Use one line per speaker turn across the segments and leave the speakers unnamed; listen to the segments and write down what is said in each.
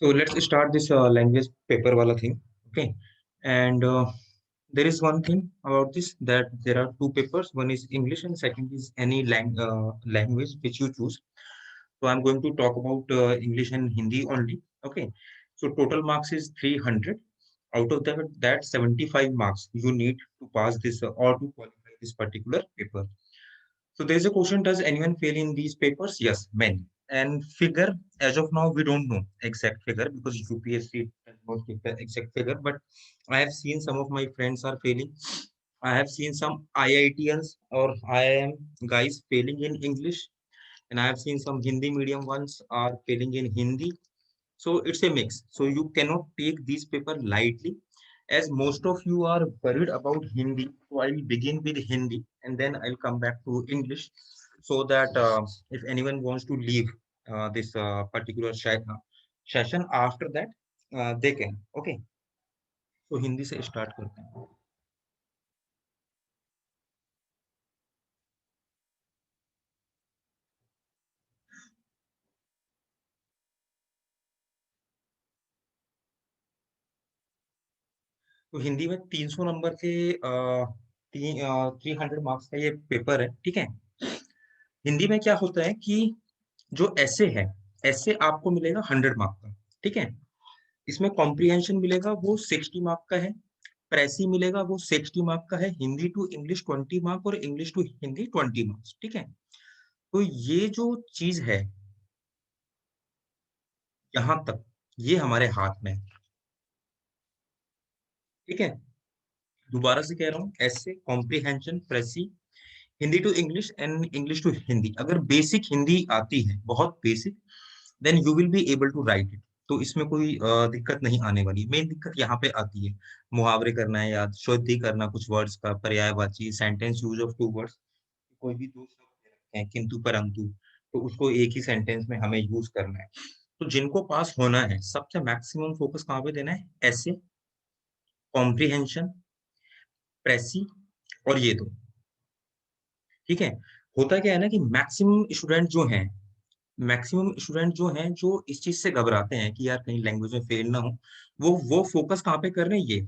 So let's start this language paper wala thing. Okay, and there is one thing about this that there are two papers. One is English and second is any language which you choose. So I'm going to talk about English and Hindi only. Okay, so total marks is 300. Out of that 75 marks you need to pass this or to qualify this particular paper. So there's a question, does anyone fail in these papers? Yes, many. And figure, as of now, we don't know exact figure because UPSC does not give the exact figure. But I have seen some of my friends are failing. I have seen some IITians or IIM guys failing in English, and I have seen some Hindi medium ones are failing in Hindi. So it's a mix. So you cannot take these paper lightly. As most of you are worried about Hindi, so I will begin with Hindi and then I'll come back to English so that if anyone wants to leave this particular session after that, they can. Okay. तो हिंदी से start करते हैं. तो हिंदी में 300 number के 300 marks का ये paper है. ठीक है. हिंदी में क्या होता है कि जो ऐसे है, ऐसे आपको मिलेगा 100 मार्क का. ठीक है. इसमें कॉम्प्रिहेंशन मिलेगा वो 60 मार्क का है. प्रेसी मिलेगा वो 60 मार्क का है. हिंदी टू इंग्लिश 20 मार्क और इंग्लिश टू हिंदी 20 मार्क्स. ठीक है. तो ये जो चीज है यहाँ तक, ये हमारे हाथ में है. ठीक है. दोबारा से कह रहा हूँ, ऐसे comprehension, precis, Hindi to English and English to Hindi. अगर बेसिक हिंदी आती है, बहुत basic, then you will be able to write it. तो इसमें कोई दिक्कत नहीं आने वाली. मेन दिक्कत यहाँ पे आती है, मुहावरे करना है याद, शुद्धि करना कुछ वर्ड्स का, पर्यायवाची, sentence use of two words. कोई भी दो शब्द दे रखे हैं, किंतु परंतु, तो उसको एक ही सेंटेंस में हमें यूज करना है. तो जिनको पास होना है, सबसे मैक्सिमम फोकस कहाँ पे देना है? ऐसे, कॉम्प्रिहेंशन, प्रेसी और ये दो. ठीक है. होता क्या है ना कि मैक्सिमम स्टूडेंट जो हैं जो इस चीज से घबराते हैं कि यार कहीं लैंग्वेज में फेल ना हो, वो फोकस कहाँ पे कर रहे हैं? ये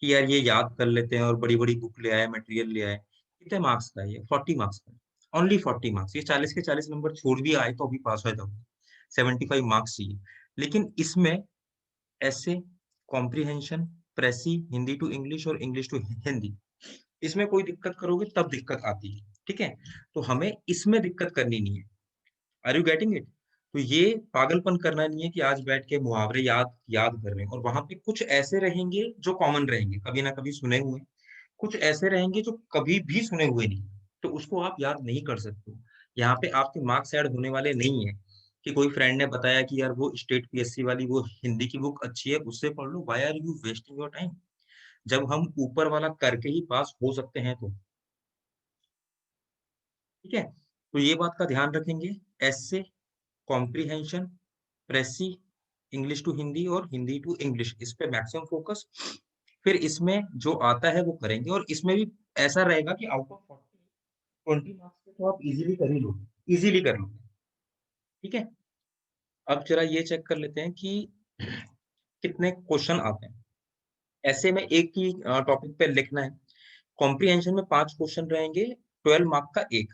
कि यार ये याद कर लेते हैं और बड़ी बड़ी बुक ले आए, मटेरियल ले आए. कितने मार्क्स का है ये? 40 मार्क्स का. Only 40 marks. ये 40 के 40 नंबर छोड़ भी आए तो अभी पास हो जाओगे. 75 मार्क्स चाहिए. लेकिन इसमें ऐसे, comprehension, precis, Hindi to English और इंग्लिश टू हिंदी, इसमें कोई दिक्कत करोगे तब दिक्कत आती है. ठीक है. तो हमें इसमें दिक्कत करनी नहीं है. Are you getting it? तो ये पागलपन करना नहीं है कि आज बैठ के मुहावरे याद याद कर रहे हैं, और वहां पे कुछ ऐसे रहेंगे जो कॉमन रहेंगे, कभी ना कभी सुने हुए. कुछ ऐसे रहेंगे जो कभी भी सुने हुए नहीं, तो उसको आप याद नहीं कर सकते हो. यहाँ पे आपके मार्क्स ऐड होने वाले नहीं है कि कोई फ्रेंड ने बताया कि यार वो स्टेट पीएससी वाली वो हिंदी की बुक अच्छी है, उससे पढ़ लो. Why are you wasting your time? जब हम ऊपर वाला करके ही पास हो सकते हैं तो. ठीक है. तो ये बात का ध्यान रखेंगे. ऐसे, कॉम्प्रिहेंशन, प्रेसी, इंग्लिश टू हिंदी और हिंदी टू इंग्लिश, इस पे मैक्सिमम फोकस. फिर इसमें जो आता है वो करेंगे, और इसमें भी ऐसा रहेगा कि आउट ऑफ 20 मार्क्स पे तो आप इजीली कर ही लो, इजीली कर लो. ठीक है. अब जरा ये चेक कर लेते हैं कि कितने क्वेश्चन आते हैं. ऐसे में एक ही टॉपिक पे लिखना है. कॉम्प्रिहेंशन में 5 क्वेश्चन रहेंगे, 12 मार्क का एक.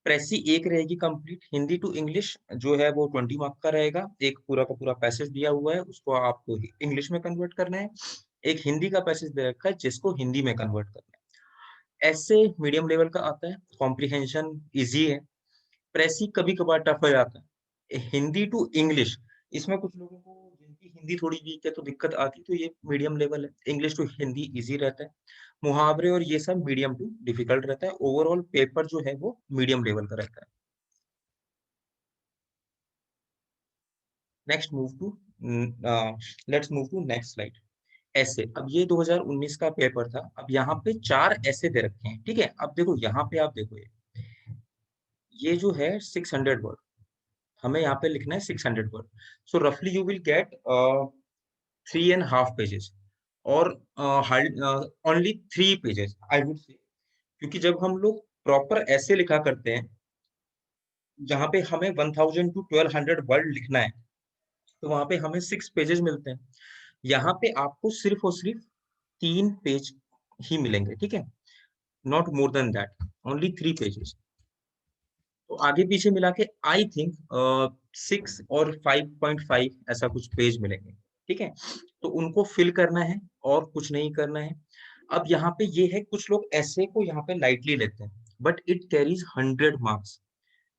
प्रेसी एक रहेगी कंप्लीट. हिंदी टू इंग्लिश जो है वो 20 मार्क का रहेगा. एक पूरा का पूरा पैसेज दिया हुआ है, उसको आपको इंग्लिश में कन्वर्ट करना है. एक हिंदी का पैसेज दे रखा है जिसको हिंदी में कन्वर्ट करना है. ऐसे मीडियम लेवल का आता है. कॉम्प्रिहेंशन इजी है. प्रेसी कभी कभार टफ हो जाता है. हिंदी टू इंग्लिश, इसमें कुछ लोगों को जिनकी हिंदी थोड़ी वीक है तो दिक्कत आती है, तो ये मीडियम लेवल है. इंग्लिश टू हिंदी इजी रहता है. मुहावरे और ये सब मीडियम टू डिफिकल्ट रहता है. ओवरऑल पेपर जो है वो मीडियम लेवल का रहता है. Next move to let's move to next slide. ऐसे, अब ये 2019 का पेपर था. अब यहाँ पे 4 ऐसे दे रखे हैं. ठीक है. अब देखो यहाँ पे, आप देखो ये जो है 600 वर्ड, हमें यहाँ पे लिखना है 600 वर्ड. सो रफली यू विल गेट 3.5 पेजेस और only 3 pages I would say. क्योंकि जब हम लोग प्रॉपर ऐसे लिखा करते हैं जहाँ पे हमें 1000 to 1200 वर्ड लिखना है, तो वहां पे हमें 6 पेजेस मिलते हैं। यहाँ पे आपको सिर्फ और सिर्फ 3 पेज ही मिलेंगे, ठीक है, not more than that, only 3 pages. तो आगे पीछे मिला के आई थिंक 6 और 5.5 ऐसा कुछ पेज मिलेंगे, ठीक है। तो उनको फिल करना है और कुछ नहीं करना है। अब यहाँ पे ये है, कुछ लोग ऐसे को यहाँ पे लाइटली लेते हैं, but it carries 100 marks,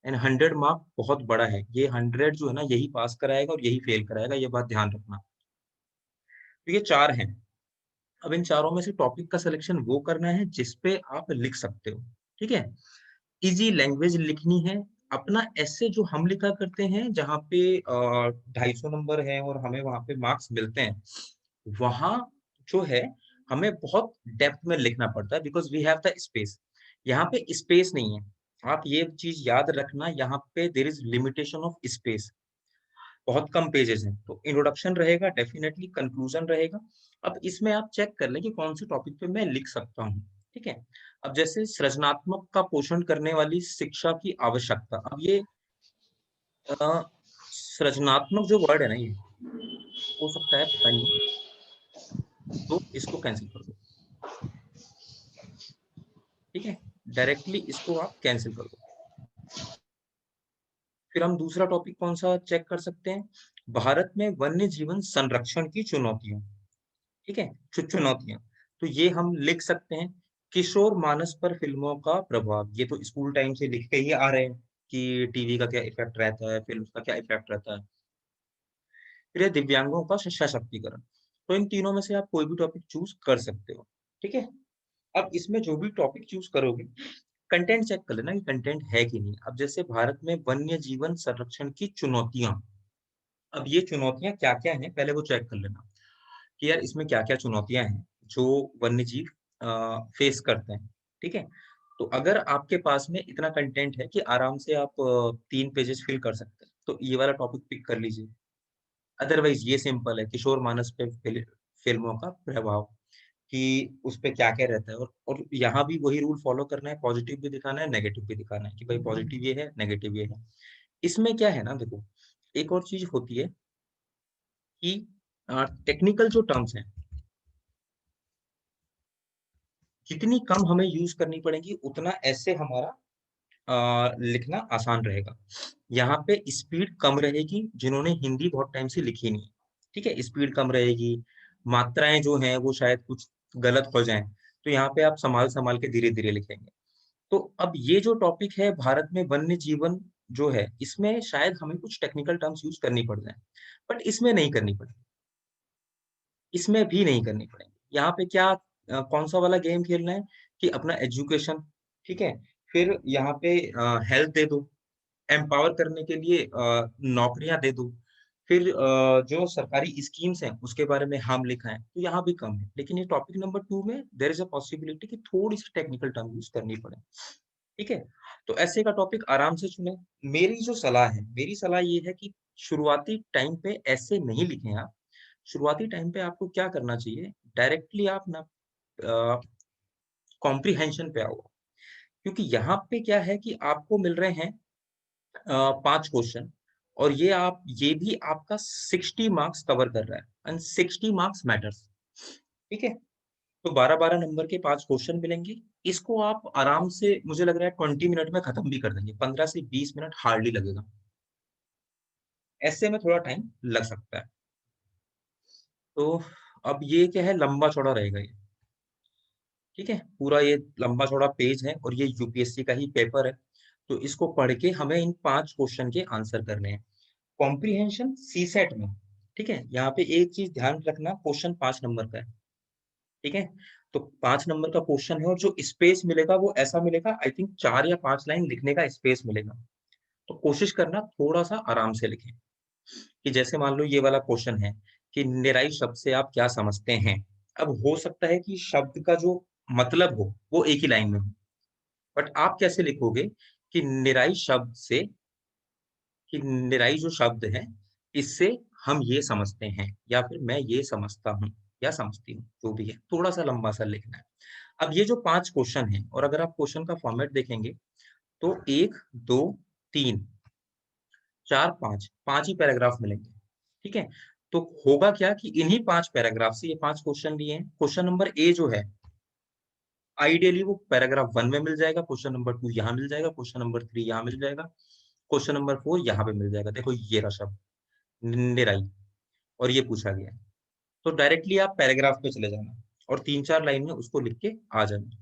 and 100 mark बहुत बड़ा है। ये 100 जो है ना, यही पास कराएगा और यही फेल कराएगा, ये बात ध्यान रखना। तो ये 4 हैं। अब इन चारों में से टॉपिक का सिलेक्शन वो करना है जिसपे आप लिख सकते हो, ठीक है। इजी लैंग्वेज लिखनी है। अपना ऐसे जो हम लिखा करते हैं, जहाँ पे 250 नंबर है और हमें वहां पे मार्क्स मिलते हैं, वहां जो है हमें बहुत डेप्थ में लिखना पड़ता है, because we have the space. यहाँ पे स्पेस नहीं है। आप ये चीज याद रखना, यहाँ पे there is limitation of space. बहुत कम पेजेस हैं, तो इंट्रोडक्शन रहेगा, डेफिनेटली कंक्लूजन रहेगा। अब इसमें आप चेक कर लें कि कौन से टॉपिक पे मैं लिख सकता हूँ, ठीक है। अब जैसे सृजनात्मक का पोषण करने वाली शिक्षा की आवश्यकता, अब ये सृजनात्मक जो वर्ड है ना, ये हो सकता है पता नहीं, तो इसको कैंसिल कर दो, ठीक है। डायरेक्टली इसको आप कैंसिल कर दो। फिर हम दूसरा टॉपिक कौन सा चेक कर सकते हैं, भारत में वन्य जीवन संरक्षण की चुनौतियां, ठीक है, चुनौतियां। तो ये हम लिख सकते हैं, किशोर मानस पर फिल्मों का प्रभाव। ये तो स्कूल टाइम से लिखते ही आ रहे हैं कि टीवी का क्या इफेक्ट रहता है, फिल्म का क्या इफेक्ट रहता है। फिर है दिव्यांगों का सशक्तिकरण। तो इन तीनों में से आप कोई भी टॉपिक चूज कर सकते हो, ठीक है। अब इसमें जो भी टॉपिक चूज करोगे, कंटेंट चेक कर लेना कि कंटेंट है कि नहीं। अब जैसे भारत में वन्य जीवन संरक्षण की चुनौतियां, अब ये चुनौतियां क्या क्या हैं पहले वो चेक कर लेना, कि यार इसमें क्या क्या चुनौतियां हैं जो वन्य जीव फेस करते हैं, ठीक है। तो अगर आपके पास में इतना कंटेंट है कि आराम से आप 3 पेजेस फिल कर सकते हैं, तो ये वाला टॉपिक पिक कर लीजिए। अदरवाइज ये सिंपल है, किशोर मानस पे फिल्मों का प्रभाव, कि उस पे क्या क्या रहता है। और यहाँ भी वही रूल फॉलो करना है, पॉजिटिव भी दिखाना है, नेगेटिव भी दिखाना है, कि भाई पॉजिटिव ये है, नेगेटिव ये है। इसमें क्या है ना, देखो, एक और चीज होती है कि टेक्निकल जो टर्म्स हैं, जितनी कम हमें यूज करनी पड़ेगी, उतना ऐसे हमारा लिखना आसान रहेगा। यहाँ पे स्पीड कम रहेगी, जिन्होंने हिंदी बहुत टाइम से लिखी नहीं है, ठीक है, स्पीड कम रहेगी। मात्राएं जो हैं वो शायद कुछ गलत हो जाएं, तो यहाँ पे आप संभाल संभाल के धीरे धीरे लिखेंगे। तो अब ये जो टॉपिक है भारत में वन्य जीवन जो है, इसमें शायद हमें कुछ टेक्निकल टर्म्स यूज करनी पड़ जाए, बट इसमें नहीं करनी पड़ेगी, इसमें भी नहीं करनी पड़ेगी। यहाँ पे क्या कौन सा वाला गेम खेलना है, कि अपना एजुकेशन, ठीक है, फिर यहाँ पे हेल्थ दे दो, एम्पावर करने के लिए नौकरियां दे दो, फिर जो सरकारी स्कीम्स हैं उसके बारे में हम लिखा है, तो यहाँ भी कम है। लेकिन ये टॉपिक नंबर 2 में देर इज अ पॉसिबिलिटी कि थोड़ी सी टेक्निकल टर्म यूज करनी पड़े, ठीक है। तो ऐसे का टॉपिक आराम से चुने। मेरी जो सलाह है, मेरी सलाह ये है कि शुरुआती टाइम पे ऐसे नहीं लिखें आप। शुरुआती टाइम पे आपको क्या करना चाहिए, डायरेक्टली आप ना कॉम्प्रिहेंशन पे आओ, क्योंकि यहाँ पे क्या है कि आपको मिल रहे हैं 5 क्वेश्चन, और ये भी आपका 60 मार्क्स कवर कर रहा है, एंड 60 मार्क्स मैटर्स, ठीक है। तो 12-12 नंबर के 5 क्वेश्चन मिलेंगे। इसको आप आराम से, मुझे लग रहा है 20 मिनट में खत्म भी कर देंगे, 15 से 20 मिनट हार्डली लगेगा। ऐसे में थोड़ा टाइम लग सकता है। तो अब ये क्या है, लंबा चौड़ा रहेगा ये, ठीक है, पूरा ये लंबा चौड़ा पेज है, और ये यूपीएससी का ही पेपर है। तो इसको पढ़ के हमें इन 5 क्वेश्चन के आंसर करने हैं, कॉम्प्रिहेंशन सी सेट में, ठीक है। यहाँ पे एक चीज ध्यान रखना, क्वेश्चन 5 नंबर का है, ठीक है। तो 5 नंबर का क्वेश्चन है, और जो स्पेस मिलेगा वो ऐसा मिलेगा, आई थिंक 4 या 5 लाइन लिखने का स्पेस मिलेगा। तो कोशिश करना थोड़ा सा आराम से लिखें, कि जैसे मान लो ये वाला क्वेश्चन है कि निराई शब्द से आप क्या समझते हैं। अब हो सकता है कि शब्द का जो मतलब हो वो एक ही लाइन में हो, बट आप कैसे लिखोगे कि निराई शब्द से, कि निराई जो शब्द है, इससे हम ये समझते हैं, या फिर मैं ये समझता हूँ या समझती हूँ, जो भी है, थोड़ा सा लंबा सा लिखना है। अब ये जो 5 क्वेश्चन है, और अगर आप क्वेश्चन का फॉर्मेट देखेंगे, तो 1, 2, 3, 4, 5, 5 ही पैराग्राफ मिलेंगे, ठीक है। तो होगा क्या कि इन्हीं 5 पैराग्राफ से ये 5 क्वेश्चन लिए हैं। क्वेश्चन नंबर ए जो है, आइडियली वो पैराग्राफ 1 में मिल जाएगा, क्वेश्चन नंबर 2 यहाँ मिल जाएगा, क्वेश्चन नंबर 3 यहाँ मिल जाएगा, क्वेश्चन नंबर 4 यहाँ पे मिल जाएगा। देखो ये रहा शब्द निराई, और ये पूछा गया है। तो डायरेक्टली आप पैराग्राफ पे चले जाना और 3-4 लाइन में उसको लिख के आ जाना।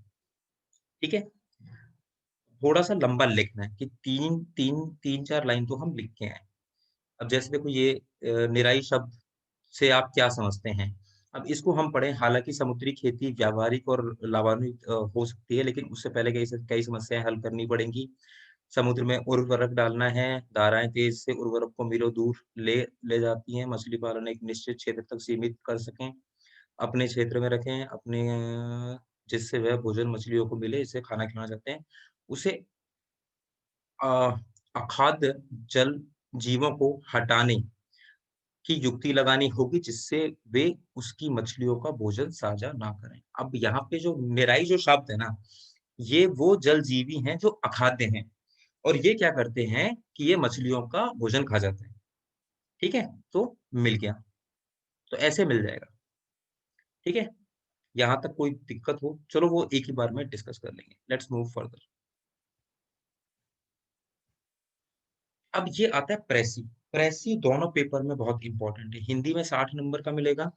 ठीक है? थोड़ा-सा लंबा लिखना है कि 3-4 लाइन तो हम लिख के आएँ। अब जैसे देखो ये निराई शब्द से आप क्या समझते हैं? अब इसको हम पढ़ें, हालाँकि समुद्री खेती व्यावहारिक और लाभान्वित हो सकती है, लेकिन उससे पहले कई समस्याएँ हल करनी पड़ेंगी। समुद्र में उर्वरक डालना है, धाराएँ तेज़ से उर्वरक को मीलों दूर ले ले जाती हैं, मछली पालन एक निश्चित क्षेत्र तक सीमित कर सकें, अपने क्षेत्र में रखें, जिससे वह भोजन मछलियों को मिले, इसे खाना खिलाना चाहते हैं। उसे अ, अखाद्य जल जीवों को हटाने की युक्ति लगानी होगी, जिससे वे उसकी मछलियों का भोजन साझा ना करें। अब यहाँ पे जो निराई जो शब्द है ना, ये वो जल जीवी हैं जो अखाद्य हैं, और ये क्या करते हैं कि ये मछलियों का भोजन खा जाते हैं। ठीक है? तो मिल गया, तो ऐसे मिल जाएगा। ठीक है? यहाँ तक कोई दिक्कत हो, चलो वो एक ही बार में डिस्कस कर लेंगे। Let's move further. अब ये आता है प्रेसी। प्रेसी दोनों पेपर में बहुत इंपॉर्टेंट है। हिंदी में 60 नंबर का मिलेगा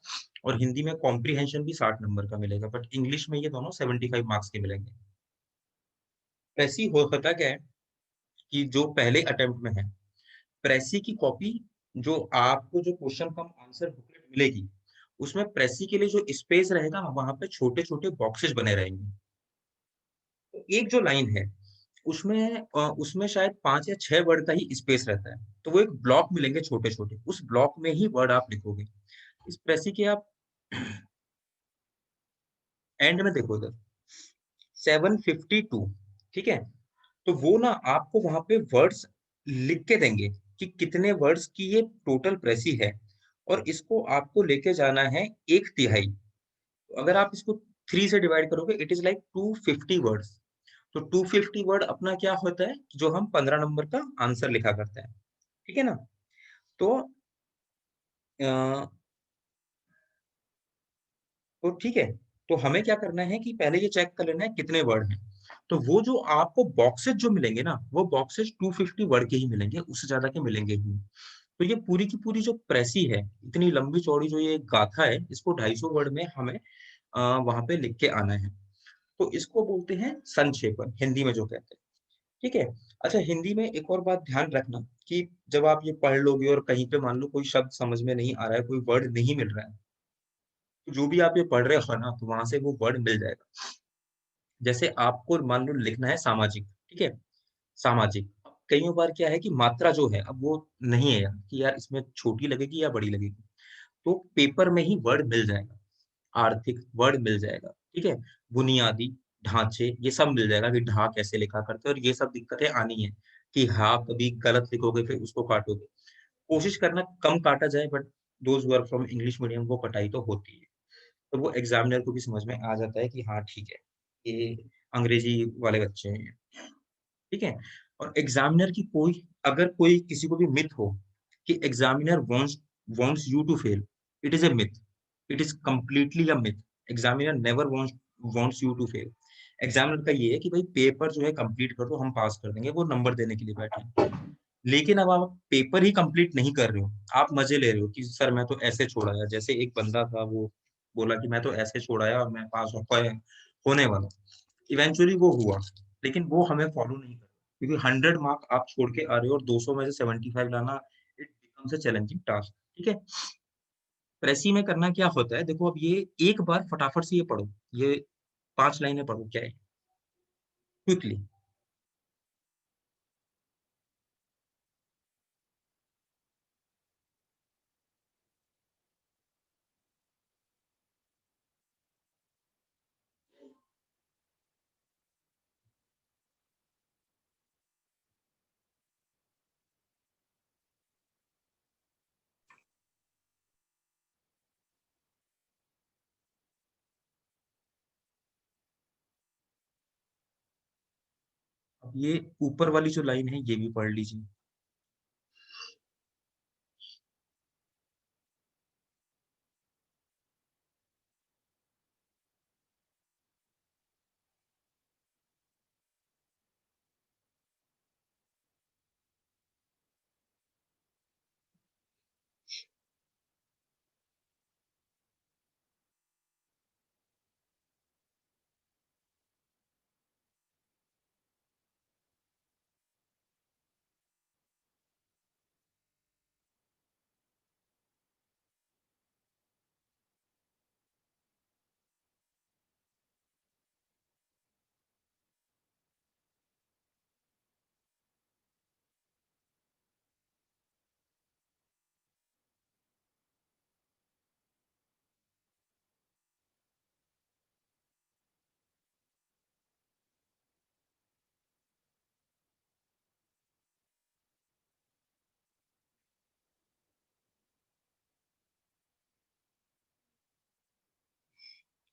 और हिंदी में कॉम्प्रिहेंशन भी 60 नंबर का मिलेगा, बट इंग्लिश में ये दोनों 75 मार्क्स के मिलेंगे। प्रेसी होता क्या है कि जो पहले अटेम्प्ट में है, प्रेसी की कॉपी, जो आपको जो क्वेश्चन कम आंसर बुकलेट मिलेगी, उसमें प्रेसी के लिए जो स्पेस रहेगा, वहाँ पे छोटे-छोटे बॉक्सेस बने रहेंगे। तो एक जो लाइन है, उसमें शायद 5 या 6 वर्ड का ही स्पेस रहता है। तो वो एक ब्लॉक मिलेंगे छोटे-छोटे, उस ब्लॉक में ही वर्ड आप लिखोगे। इस प्रेसी के आप एंड में देखो इधर 752, ठीक है? तो वो ना आपको वहाँ पे वर्ड्स लिख के देंगे कि कितने वर्ड्स की ये टोटल प्रेसी है, और इसको आपको लेके जाना है 1/3। तो अगर आप इसको 3 से डिवाइड करोगे, इट इज़ लाइक 250 वर्ड्स। तो 250 वर्ड अपना क्या होता है, जो हम 15 नंबर का आंसर लिखा करते हैं। ठीक है ना? तो अ, तो ठीक है, तो हमें क्या करना है कि पहले ये चेक कर लेना है कितने वर्ड हैं। तो वो जो आपको बॉक्सेस जो मिलेंगे ना, वो बॉक्सेस 250 वर्ड के ही मिलेंगे, उससे ज़्यादा के मिलेंगे ही नहीं। तो ये पूरी की पूरी जो प्रेसी है, इतनी लंबी-चौड़ी जो ये गाथा है, इसको 250 वर्ड में हमें वहाँ पे लिख के आना है। तो इसको बोलते हैं संक्षेपण, हिंदी में जो कहते हैं। ठीक है? अच्छा, हिंदी में एक और बात ध्यान रखना कि जब आप ये पढ़ लोगे और कहीं पे मान लो कोई शब्द समझ में नहीं आ रहा है, कोई वर्ड नहीं मिल रहा है, तो जो भी आप ये पढ़ रहे हो ना, तो वहाँ से वो वर्ड मिल जाएगा। जैसे आपको मान लो लिखना है सामाजिक, ठीक है? सामाजिक। कइयों बार क्या है कि मात्रा जो है, अब वो नहीं है यहाँ कि यार इसमें छोटी लगेगी या बड़ी लगेगी। तो पेपर में ही वर्ड मिल जाएगा। आर्थिक वर्ड मिल जाएगा, ठीक है? बुनियादी, ढाँचे, ये सब मिल जाएगा कि ढा कैसे लिखा करते हैं, और ये सब दिक्कतें आनी है कि हाँ, कभी गलत लिखोगे फिर उसको काटोगे। कोशिश करना कम काटा जाए, but those who are from English medium वो कटाई तो होती है। तो वो एग्ज़ामिनर को भी समझ में आ जाता है कि हाँ, ठीक है, ये अंग्रेज़ी वाले बच्चे हैं। ठीक है? और एग्ज़ामिनर की अगर कोई किसी को भी मिथ हो कि examiner wants you to fail, it is a myth. It is completely a myth. Examiner never wants you to fail. Examiner का ये है कि भाई पेपर जो है कंप्लीट कर दो, हम पास कर देंगे, वो नंबर देने के लिए बैठे हैं। लेकिन अब आप पेपर ही कंप्लीट नहीं कर रहे हो, आप मज़े ले रहे हो कि सर मैं तो ऐसे छोड़ आया। जैसे एक बंदा था, वो बोला कि मैं तो ऐसे छोड़ आया और मैं पास होने वाला हूँ। इवेंचुअली वो हुआ, लेकिन वो हमें फॉलो नहीं करना, क्योंकि 100 मार्क आप छोड़ के आ रहे हो और 200 में से 75 लाना, it becomes a challenging task. ठीक है? प्रेसी में करना क्या होता है, देखो अब ये एक बार फटाफट से ये पढ़ो, ये 5 लाइनें पढ़ो, क्या है? क्विकली। अब ये ऊपर वाली जो लाइन है, ये भी पढ़ लीजिए।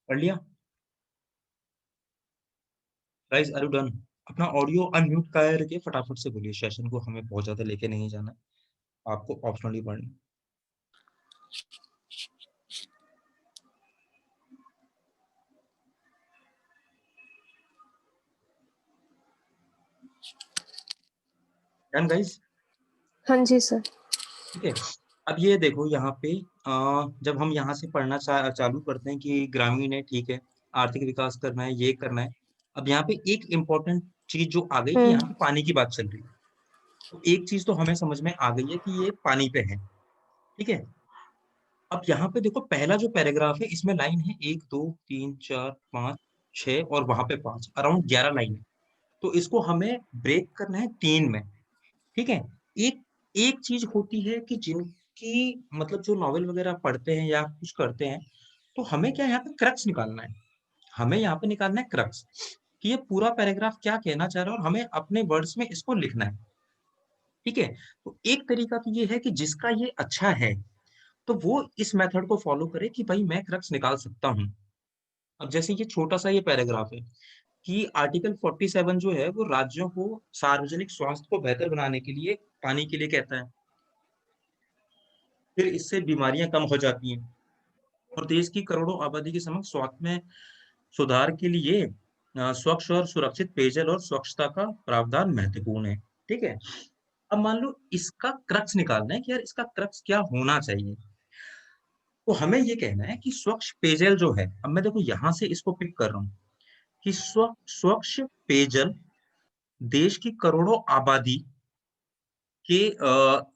पढ़ लिया? Guys are you done? अपना ऑडियो अनम्यूट करके फटाफट से बोलिए, सेशन को हमें बहुत ज्यादा लेके नहीं जाना है, आपको ऑप्शनली पढ़ना। Done guys?
हाँ जी सर।
ठीक है। अब ये देखो यहाँ पे जब हम यहाँ से पढ़ना चालू करते हैं कि ग्रामीण है, ठीक है, आर्थिक विकास करना है, ये करना है। अब यहाँ पे एक इम्पोर्टेंट चीज जो आ गई कि यहाँ पे पानी की बात चल रही है। तो एक चीज तो हमें समझ में आ गई है कि ये पानी पे है, ठीक है। अब यहाँ पे देखो पहला जो पैराग्राफ है इसमें लाइन है 1 2 3 4 5 6 और वहां पे 5, अराउंड 11 लाइन है। तो इसको हमें ब्रेक करना है 3 में, ठीक है। एक एक चीज होती है कि जिनकी मतलब जो नॉवेल वगैरह पढ़ते हैं या कुछ करते हैं, तो हमें क्या यहाँ पे क्रक्स निकालना है। हमें यहाँ पे निकालना है क्रक्स कि ये पूरा पैराग्राफ क्या कहना चाह रहा है और हमें अपने वर्ड्स में इसको लिखना है, ठीक है। तो एक तरीका तो ये है कि जिसका ये अच्छा है तो वो इस मेथड को फॉलो करे कि भाई मैं क्रक्स निकाल सकता हूँ। अब जैसे ये छोटा सा ये पैराग्राफ है कि आर्टिकल 47 जो है वो राज्यों को सार्वजनिक स्वास्थ्य को बेहतर बनाने के लिए पानी के लिए कहता है, फिर इससे बीमारियां कम हो जाती हैं और देश की करोड़ों आबादी के समक्ष स्वास्थ्य में सुधार के लिए स्वच्छ और सुरक्षित पेयजल और स्वच्छता का प्रावधान महत्वपूर्ण है, ठीक है। अब मान लो इसका क्रक्स निकालना है कि यार इसका क्रक्स क्या होना चाहिए। तो हमें ये कहना है कि स्वच्छ पेयजल जो है, अब मैं देखो यहाँ से इसको पिक कर रहा हूँ कि स्वच्छ पेयजल देश की करोड़ों आबादी के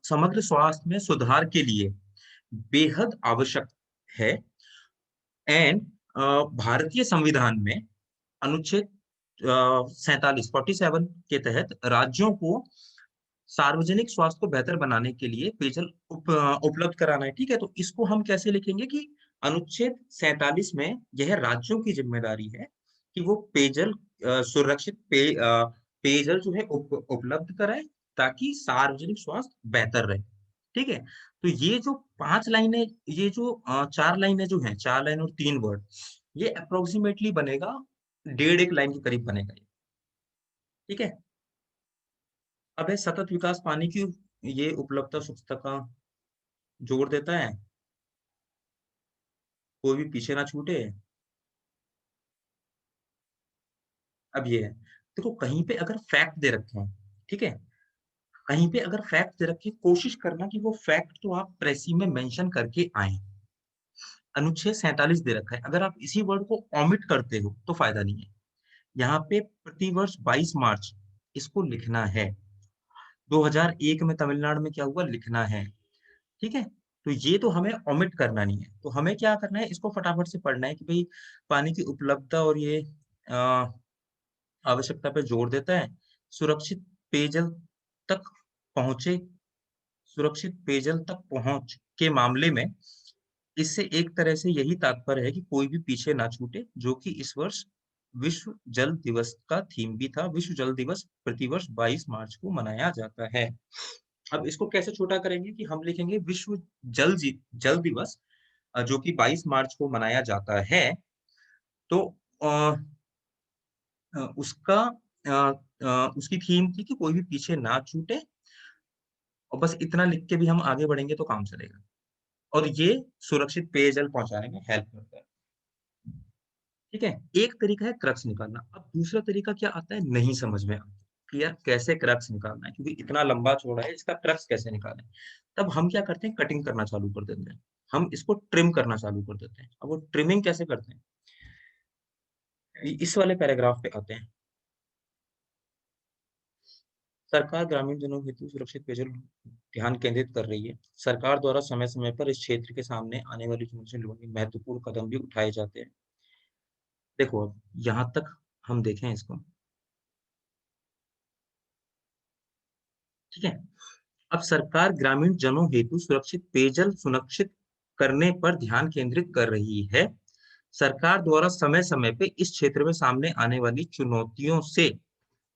समग्र स्वास्थ्य में सुधार के लिए बेहद आवश्यक है। एंड भारतीय संविधान में अनुच्छेद 47 के तहत राज्यों को सार्वजनिक स्वास्थ्य को बेहतर बनाने के लिए पेयजल उपलब्ध कराना है, ठीक है। तो इसको हम कैसे लिखेंगे कि अनुच्छेद 47 में यह राज्यों की जिम्मेदारी है कि वो पेयजल सुरक्षित पेयजल जो है उपलब्ध कराए ताकि सार्वजनिक स्वास्थ्य बेहतर रहे, ठीक है। तो ये जो 5 लाइनें, ये जो 4 लाइनें जो हैं, 4 लाइन और 3 वर्ड, ये अप्रोक्सीमेटली बनेगा 1.5 1 लाइन के करीब बनेगा ये, ठीक है। अब है सतत विकास पानी की ये उपलब्धता स्वच्छता का जोर देता है, कोई भी पीछे ना छूटे। अब ये है, देखो कहीं पे अगर फैक्ट दे रखे हैं, ठीक है, कहीं पे अगर फैक्ट दे रखे कोशिश करना कि वो फैक्ट तो आप प्रेसी में मेंशन करके आए। अनुच्छेद 47 दे रखा है, अगर आप इसी वर्ड को ओमिट करते हो तो फायदा नहीं है। यहाँ पे प्रतिवर्ष 22 मार्च इसको लिखना है, 2001 में तमिलनाडु में क्या हुआ लिखना है, ठीक है। तो ये तो हमें ओमिट करना नहीं है, तो हमें क्या करना है, इसको फटाफट से पढ़ना है कि भाई पानी की उपलब्धता और ये अ, आवश्यकता पे जोर देता है। सुरक्षित पेयजल तक पहुंचे सुरक्षित पेयजल तक पहुंच के मामले में इससे एक तरह से यही तात्पर्य है कि कोई भी पीछे ना छूटे, जो कि इस वर्ष विश्व जल दिवस का थीम भी था। विश्व जल दिवस प्रतिवर्ष 22 मार्च को मनाया जाता है। अब इसको कैसे छोटा करेंगे कि हम लिखेंगे विश्व जल दिवस जो कि 22 मार्च को मनाया जाता है। तो अ, उसका उसकी थीम थी कि कोई भी पीछे ना छूटे, और बस इतना लिख के भी हम आगे बढ़ेंगे तो काम चलेगा। और ये सुरक्षित पेयजल पहुंचाने में हेल्प करता है, ठीक है। एक तरीका है क्रक्स निकालना। अब दूसरा तरीका क्या आता है, नहीं समझ में आता कि यार कैसे क्रक्स निकालना है, क्योंकि इतना लंबा चौड़ा है, इसका क्रक्स कैसे निकालें। तब हम क्या करते हैं, कटिंग करना चालू कर देते हैं, हम इसको ट्रिम करना चालू कर देते हैं। अब वो ट्रिमिंग कैसे करते हैं, इस वाले पैराग्राफ पे आते हैं। सरकार ग्रामीण जनों हेतु सुरक्षित पेयजल ध्यान केंद्रित कर रही है। सरकार द्वारा समय समय पर इस क्षेत्र के सामने आने वाली चुनौतियों से निपटने में महत्वपूर्ण कदम भी उठाए जाते हैं। देखो अब यहाँ तक हम देखें इसको, ठीक है। अब सरकार ग्रामीण जनों हेतु सुरक्षित पेयजल सुनिश्चित करने पर ध्यान केंद्रित कर रही है। सरकार द्वारा समय समय पे इस क्षेत्र में सामने आने वाली चुनौतियों से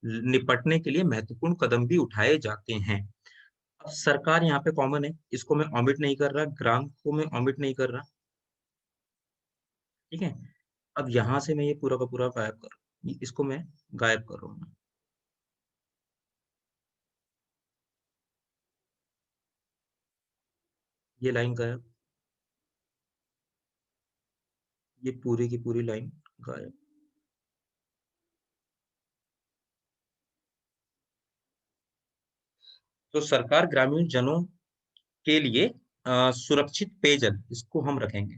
निपटने के लिए महत्वपूर्ण कदम भी उठाए जाते हैं। अब सरकार यहाँ पे कॉमन है, इसको मैं ऑमिट नहीं कर रहा, ग्राम को मैं ऑमिट नहीं कर रहा, ठीक है। अब यहाँ से मैं ये पूरा का पूरा गायब कर, इसको मैं गायब कर रहा हूँ। ये लाइन गायब, ये पूरी की पूरी लाइन गायब। तो सरकार ग्रामीण जनों के लिए सुरक्षित पेयजल, इसको हम रखेंगे,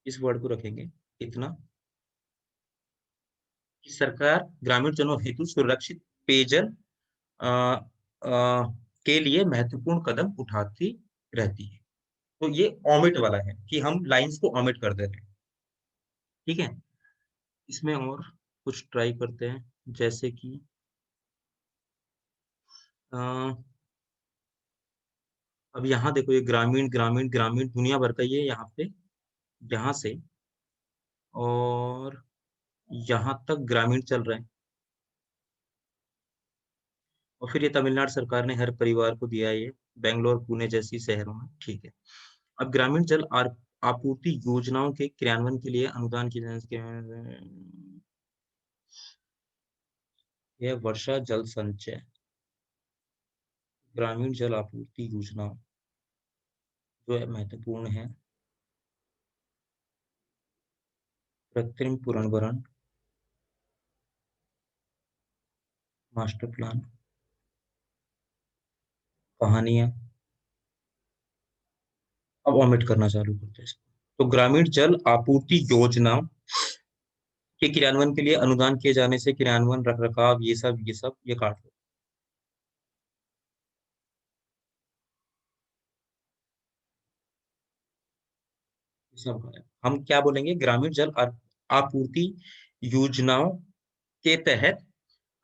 इस वर्ड को रखेंगे इतना, कि सरकार ग्रामीण जनों हेतु सुरक्षित पेयजल अ, के लिए महत्वपूर्ण कदम उठाती रहती है। तो ये ओमिट वाला है कि हम लाइंस को ओमिट कर दे रहे हैं। ठीक है, इसमें और कुछ ट्राई करते हैं, जैसे कि अ, अब यहाँ देखो, ये ग्रामीण ग्रामीण ग्रामीण दुनिया भर का ये यहाँ पे, यहाँ से और यहाँ तक ग्रामीण चल रहे हैं, और फिर ये तमिलनाडु सरकार ने हर परिवार को दिया है ये, बेंगलोर पुणे जैसी शहरों में। ठीक है, अब ग्रामीण जल आपूर्ति योजनाओं के क्रियान्वयन के लिए अनुदान की यह वर्षा जल संचय, ग्रामीण जल आपूर्ति योजना जो है महत्वपूर्ण है, कृत्रिम पुनर्भरण, मास्टर प्लान, कहानियां, अब ऑमिट करना चालू करते हैं इसको। तो ग्रामीण जल आपूर्ति योजना के क्रियान्वयन के लिए अनुदान किए जाने से क्रियान्वयन, रख रखाव, ये सब ये काट लो। ये सब है। हम क्या बोलेंगे, ग्रामीण जल आपूर्ति योजनाओं के तहत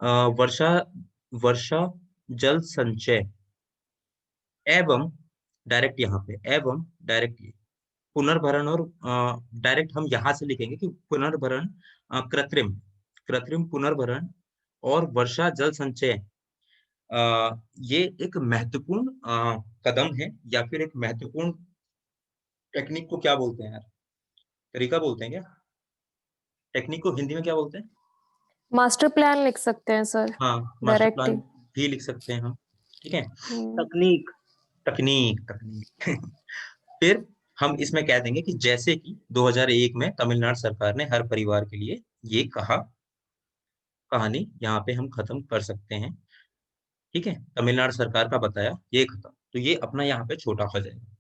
अ, वर्षा वर्षा जल संचय एवं, डायरेक्ट यहाँ पे एवं, डायरेक्ट पुनर्भरण, और डायरेक्ट हम यहाँ से लिखेंगे कि पुनर्भरण, कृत्रिम कृत्रिम पुनर्भरण और वर्षा जल संचय, ये एक महत्वपूर्ण कदम है, या फिर एक महत्वपूर्ण टेक्निक को क्या बोलते हैं यार, तरीका बोलते हैं क्या, टेक्निक को हिंदी में क्या बोलते हैं?
मास्टर प्लान लिख सकते हैं सर,
हाँ, मास्टर
डायरेक्ट
प्लान
ही।
भी लिख सकते हैं हम। ठीक है,
तकनीक।
तकनीक तकनीक फिर हम इसमें कह देंगे कि जैसे कि 2001 में तमिलनाडु सरकार ने हर परिवार के लिए ये कहा, कहानी यहाँ पे हम खत्म कर सकते हैं। ठीक है, तमिलनाडु सरकार का बताया ये खत्म, तो ये अपना यहाँ पे छोटा हो जाएगा।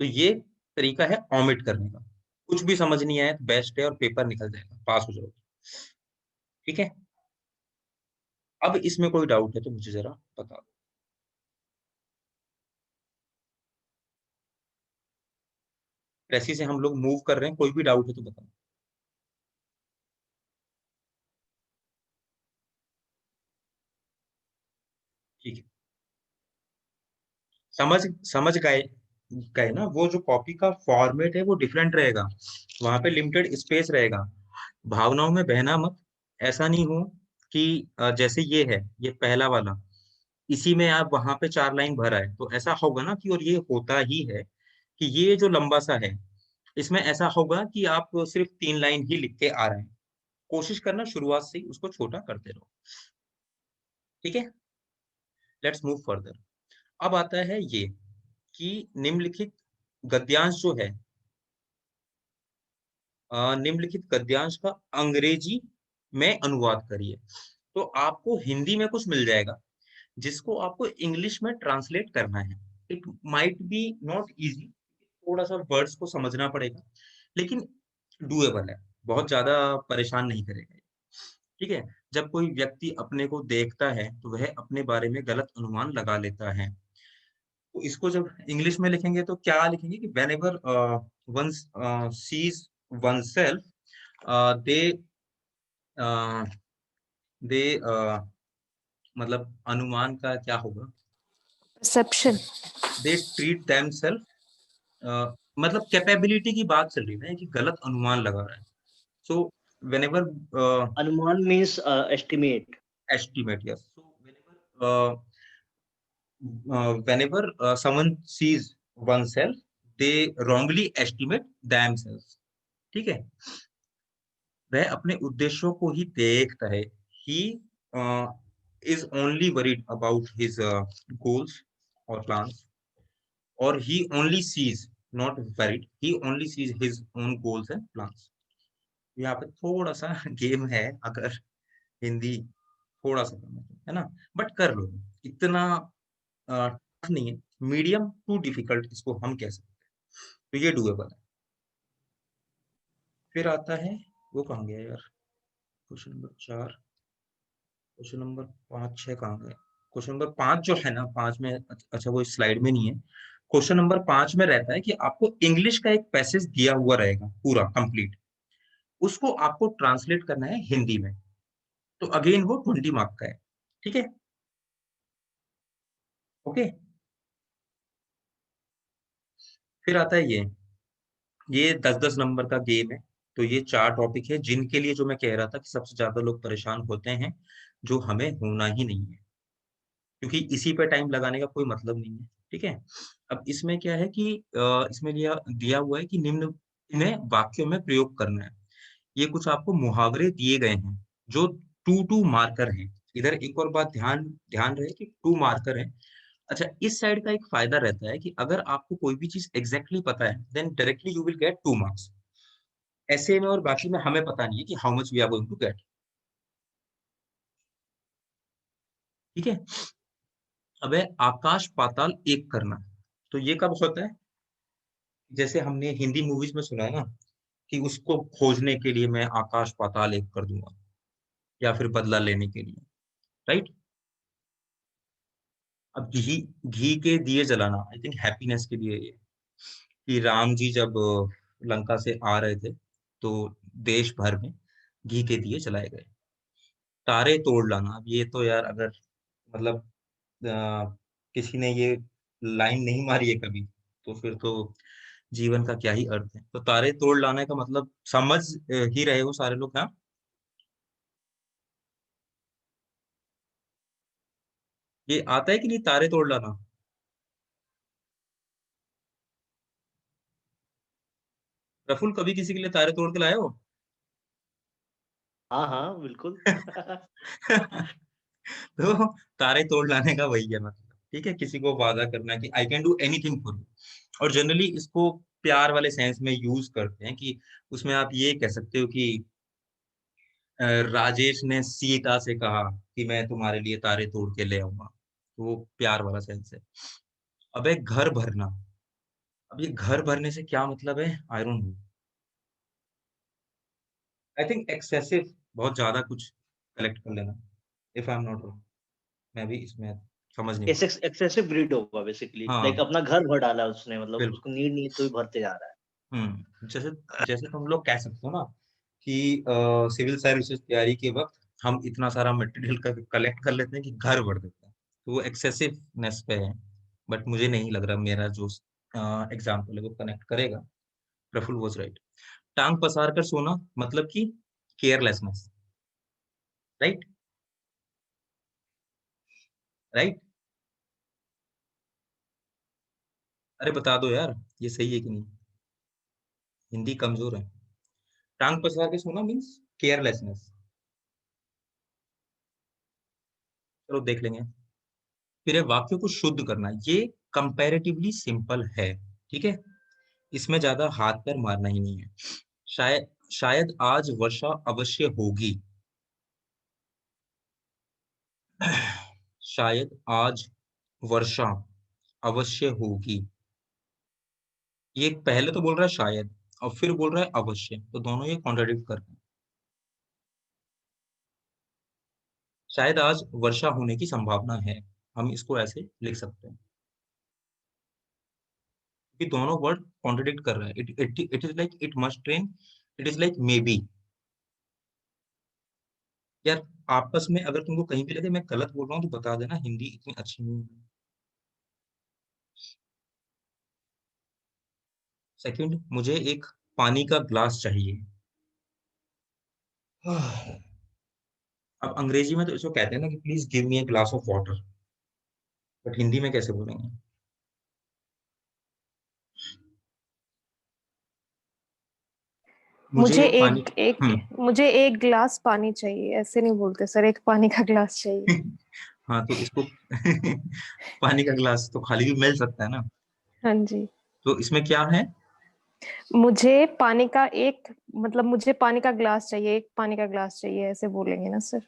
तो ये तरीका है ऑमिट करने का। कुछ भी समझ नहीं आया तो बेस्ट है, और पेपर निकल जाएगा, पास हो जाओगे। ठीक है, अब इसमें कोई डाउट है तो मुझे जरा बता दो। ऐसे से हम लोग मूव कर रहे हैं, कोई भी डाउट है तो बताओ। ठीक है, समझ समझ गए गए ना, वो जो कॉपी का फॉर्मेट है वो डिफरेंट रहेगा, वहां पे लिमिटेड स्पेस रहेगा। भावनाओं में बहना मत, ऐसा नहीं हो कि जैसे ये है, ये पहला वाला, इसी में आप वहां पे 4 लाइन भर आए, तो ऐसा होगा ना कि, और ये होता ही है कि ये जो लंबा सा है, इसमें ऐसा होगा कि आप सिर्फ 3 लाइन ही लिख के आ रहे हैं। कोशिश करना शुरुआत से ही उसको छोटा करते रहो। ठीक है, लेट्स मूव फर्दर। अब आता है ये कि निम्नलिखित गद्यांश जो है, निम्नलिखित गद्यांश का अंग्रेजी में अनुवाद करिए। तो आपको हिंदी में कुछ मिल जाएगा, जिसको आपको इंग्लिश में ट्रांसलेट करना है। It might be not easy, थोड़ा सा वर्ड्स को समझना पड़ेगा, लेकिन डूएबल है, बहुत ज्यादा परेशान नहीं करेगा। ठीक है, जब कोई व्यक्ति अपने को देखता है तो वह अपने बारे में गलत अनुमान लगा लेता है। तो इसको जब इंग्लिश में लिखेंगे तो क्या लिखेंगे कि whenever one sees one self, they they मतलब अनुमान का क्या होगा,
perception.
They treat them self, मतलब कैपेबिलिटी की बात चल रही है कि गलत अनुमान लगा रहा है। सो whenever
अनुमान means estimate.
estimate, yes, so whenever someone sees oneself, they wrongly estimate themselves. ठीक है, वह अपने उद्देश्यों को ही देखता है। He is only worried about his goals और प्लान्स, और he only sees, not worried, he only sees his own goals and plans. यहाँ पे थोड़ा सा गेम है, अगर हिंदी थोड़ा सा करना है ना, बट कर लो, इतना टफ नहीं है, मीडियम टू डिफिकल्ट इसको हम कह सकते हैं, तो ये डूएबल है। फिर आता है, वो कहाँ गया यार, क्वेश्चन नंबर 4, क्वेश्चन नंबर 5, 6 कहाँ गया, क्वेश्चन नंबर 5 जो है ना, 5 में, अच्छा वो स्लाइड में नहीं है। क्वेश्चन नंबर 5 में रहता है कि आपको इंग्लिश का एक पैसेज दिया हुआ रहेगा पूरा कंप्लीट, उसको आपको ट्रांसलेट करना है हिंदी में, तो अगेन वो 20 मार्क का है, ठीक है, ओके। फिर आता है ये 10-10 नंबर का गेम है। तो ये 4 टॉपिक है जिनके लिए जो मैं कह रहा था कि सबसे ज्यादा लोग परेशान होते हैं, जो हमें होना ही नहीं है, क्योंकि इसी पे टाइम लगाने का कोई मतलब नहीं है, ठीक है। अब इसमें क्या है कि इसमें दिया हुआ है कि निम्न इन्हें वाक्यों में प्रयोग करना है। ये कुछ आपको मुहावरे दिए गए हैं जो टू टू मार्कर हैं। इधर एक और बात ध्यान ध्यान रहे कि टू मार्कर है। अच्छा, इस साइड का एक फायदा रहता है कि अगर आपको कोई भी चीज एग्जैक्टली पता है, then directly you will get 2 marks. ऐसे में और बाकी में हमें पता नहीं है कि how much we are going to get, ठीक है। अब है आकाश पाताल एक करना, तो ये कब होता है, जैसे हमने हिंदी मूवीज में सुना है ना, कि उसको खोजने के लिए मैं आकाश पाताल एक कर दूंगा, या फिर बदला लेने के लिए, राइट। अब घी घी के दिए जलाना, आई थिंक हैप्पीनेस के लिए, ये कि राम जी जब लंका से आ रहे थे, तो देश भर में घी के दिए जलाए गए। तारे तोड़ लाना, अब ये तो यार, अगर मतलब किसी ने ये लाइन नहीं मारी है कभी, तो फिर तो जीवन का क्या ही अर्थ है। तो तारे तोड़ लाने का मतलब समझ ही रहे हो सारे लोग, हाँ। ये आता है कि नहीं, तारे तोड़ लाना। प्रफुल्ल, कभी किसी के लिए तारे तोड़ के लाए हो?
हाँ हाँ बिल्कुल।
तो तारे तोड़ लाने का वही है मतलब, ठीक है, किसी को वादा करना कि I can do anything for you. और जनरली इसको प्यार वाले सेंस में यूज करते हैं, कि उसमें आप ये कह सकते हो कि राजेश ने सीता से कहा कि मैं तुम्हारे लिए तारे तोड़ के ले आऊंगा, तो वो प्यार वाला सेंस है। अब एक घर भरना, अब ये घर भरने से क्या मतलब है, I don't know, I think excessive, बहुत ज्यादा कुछ कलेक्ट कर लेना, if I am not wrong, मैं भी इसमें समझ नहीं पाया।
एक्सेसिव ग्रीड होगा बेसिकली, लाइक
हाँ,
अपना घर भर डाला उसने, मतलब
बिल्कुल।
उसको नीड नहीं तो भी भरते जा रहा है।
जैसे जैसे तुम लोग कह सकते हो ना कि सिविल सर्विसेज तैयारी के वक्त हम इतना सारा मटेरियल का कलेक्ट कर लेते हैं कि घर भर देते हैं, तो वो एक्सेसिवनेस पे है। बट मुझे नहीं लग रहा मेरा जो एग्जाम्पल है वो कनेक्ट करेगा। Praful was right. टांग पसार कर सोना मतलब कि केयरलेसनेस, राइट, राइट। अरे बता दो यार, ये सही है कि नहीं, हिंदी कमजोर है। टांग पसार के सोना मीन्स केयरलेसनेस, चलो देख लेंगे। फिर है वाक्यों को शुद्ध करना, ये कंपैरेटिवली सिंपल है, ठीक है, इसमें ज्यादा हाथ पैर मारना ही नहीं है। शायद शायद आज वर्षा अवश्य होगी, शायद आज वर्षा अवश्य होगी, ये पहले तो बोल रहा है शायद, और फिर बोल रहा है अवश्य, तो दोनों ये कॉन्ट्राडिक्ट करते हैं। शायद आज वर्षा होने की संभावना है, हम इसको ऐसे लिख सकते हैं, कि दोनों वर्ड कॉन्ट्रडिक्ट कर रहे हैं। It is like it must rain, it is like may be. यार, आपस में अगर तुमको कहीं भी लगे मैं गलत बोल रहा हूँ तो बता देना, हिंदी इतनी अच्छी नहीं है। सेकंड, मुझे एक पानी का ग्लास चाहिए। अब अंग्रेजी में तो इसको कहते हैं ना कि please give me a glass of water, but Hindi में कैसे बोलेंगे?
मुझे
पानी
मुझे एक ग्लास पानी चाहिए, ऐसे नहीं बोलते सर, एक पानी का ग्लास चाहिए।
हाँ तो इसको पानी का गिलास तो खाली भी मिल सकता है ना,
हाँ जी,
तो इसमें क्या है?
मुझे पानी का एक, मतलब मुझे पानी का ग्लास चाहिए, एक पानी का ग्लास चाहिए, ऐसे बोलेंगे ना सर।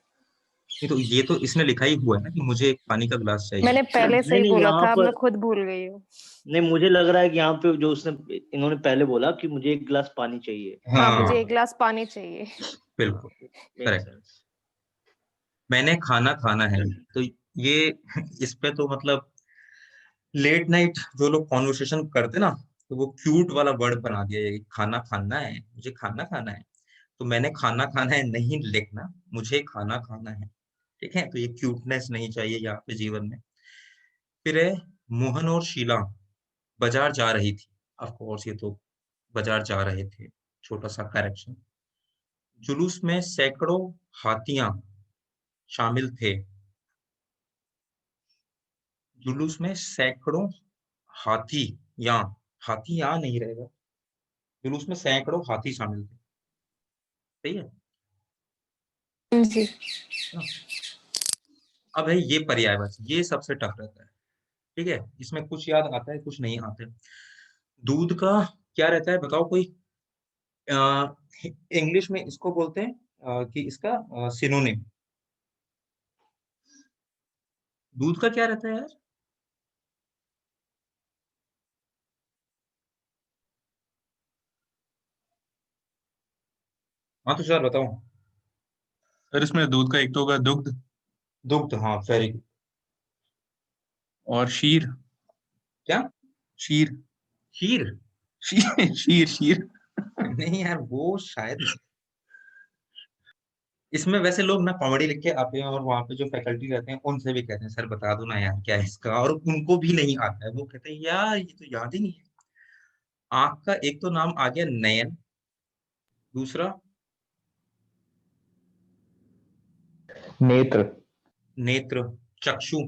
नहीं तो ये तो इसने लिखा ही हुआ है ना कि मुझे एक पानी का गिलास चाहिए।
मैंने पहले से
नहीं
ही
नहीं,
बोला
यहाँ
था, अब मैं
पर
खुद भूल गई हूँ।
नहीं, मुझे लग रहा है कि यहाँ पे जो उसने इन्होंने पहले बोला कि मुझे एक गिलास पानी चाहिए।
हाँ,
हाँ
मुझे एक गिलास पानी चाहिए।
बिल्कुल
मेक
करेक्ट।
सेंस।
मैंने खाना खाना है, तो ये इस पे तो मतलब लेट नाइट जो लोग कॉन्वर्सेशन करते ना, तो वो क्यूट वाला वर्ड बना दिया है, खाना खाना है, मुझे खाना खाना है। तो मैंने खाना खाना है नहीं लिखना, मुझे खाना खाना है। ठीक है, तो ये क्यूटनेस नहीं चाहिए यहाँ पे जीवन में। फिर है मोहन और शीला बाजार जा रही थी। ऑफ कोर्स ये तो बाजार जा रहे थे, छोटा सा करेक्शन। जुलूस में सैकड़ों हाथियां शामिल थे। जुलूस में सैकड़ों हाथी या हाथी या नहीं रहेगा, जुलूस में सैकड़ों हाथी शामिल थे। सही है
जी।
ना? अब है ये पर्यायवाची, ये सबसे टफ रहता है। ठीक है, इसमें कुछ याद आता है कुछ नहीं आता है। दूध का क्या रहता है बताओ कोई? इंग्लिश में इसको बोलते हैं कि इसका सिनोनिम दूध का क्या रहता है यार? हाँ तो सर बताओ।
सर इसमें दूध का एक तो होगा दुग्ध,
दुग्ध, हाँ वेरी गुड।
और शीर।
क्या?
शीर
हीर?
शीर शीर शीर।
नहीं यार, वो शायद इसमें वैसे लोग ना कॉमेडी लिख के आते हैं, और वहां पे जो फैकल्टी रहते हैं उनसे भी कहते हैं सर बता दो ना यार क्या है इसका, और उनको भी नहीं आता है। वो कहते हैं यार ये तो याद ही नहीं है। आंख का एक तो नाम आ गया नयन, दूसरा
नेत्र।
नेत्र, चक्षु,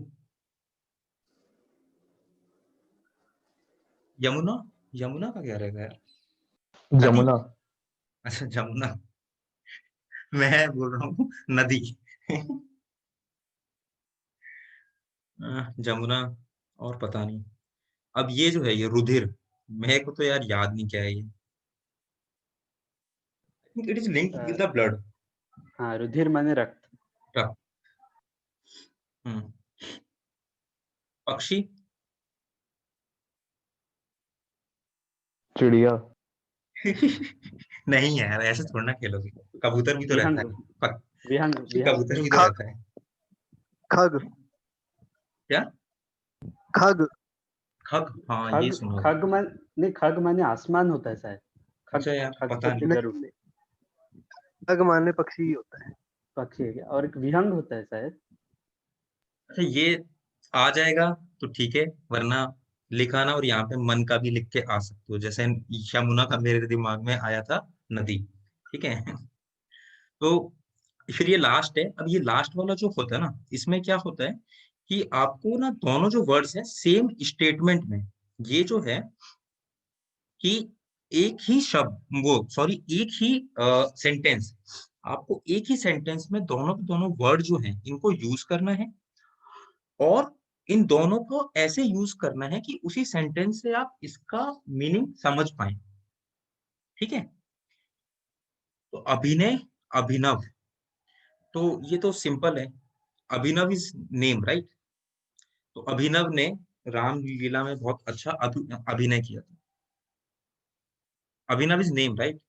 यमुना। यमुना का क्या रहेगा यार? नदी?
जमुना।
अच्छा जमुना, मैं बोल रहा हूँ नदी। जमुना, और पता नहीं। अब ये जो है ये रुधिर, मेरे को तो यार याद नहीं क्या है ये। It is linked with the blood.
हाँ, रुधिर माने रक्त।
हम्म। पक्षी?
चिड़िया।
नहीं यार, ऐसे थोड़ा ना खेलोगे। कबूतर भी तो रहता
विहंग।
है।
विहंग विहंग।
कबूतर भी तो
खग।
रहता है।
खग।
क्या?
खग।
खग, हाँ ये
खग
सुनो।
खग मान नहीं, खग माने आसमान होता है शायद।
अच्छा
खग
यार
खग
पता
पक्षी
नहीं।
का रूप है।
खग माने पक्षी ही होता है।
पक्षी है क्या? और एक विहंग होता है शायद।
अच्छा ये आ जाएगा तो ठीक है, वरना लिखाना, और यहाँ पे मन का भी लिख के आ सकते हो, जैसे यमुना का मेरे दिमाग में आया था नदी। ठीक है। तो फिर ये लास्ट है। अब ये लास्ट वाला जो होता है ना, इसमें क्या होता है कि आपको ना दोनों जो वर्ड्स हैं सेम स्टेटमेंट में, ये जो है कि एक ही शब्द, वो सॉरी एक ही सेंटेंस, आपको एक ही सेंटेंस में दोनों के दोनों वर्ड जो हैं इनको यूज करना है, और इन दोनों को ऐसे यूज करना है कि उसी सेंटेंस से आप इसका मीनिंग समझ पाए। ठीक है, तो अभिनय, अभिनव, तो ये तो सिंपल है। अभिनव इज नेम राइट। तो अभिनव ने रामलीला में बहुत अच्छा अभिनय किया था। अभिनव इज नेम राइट।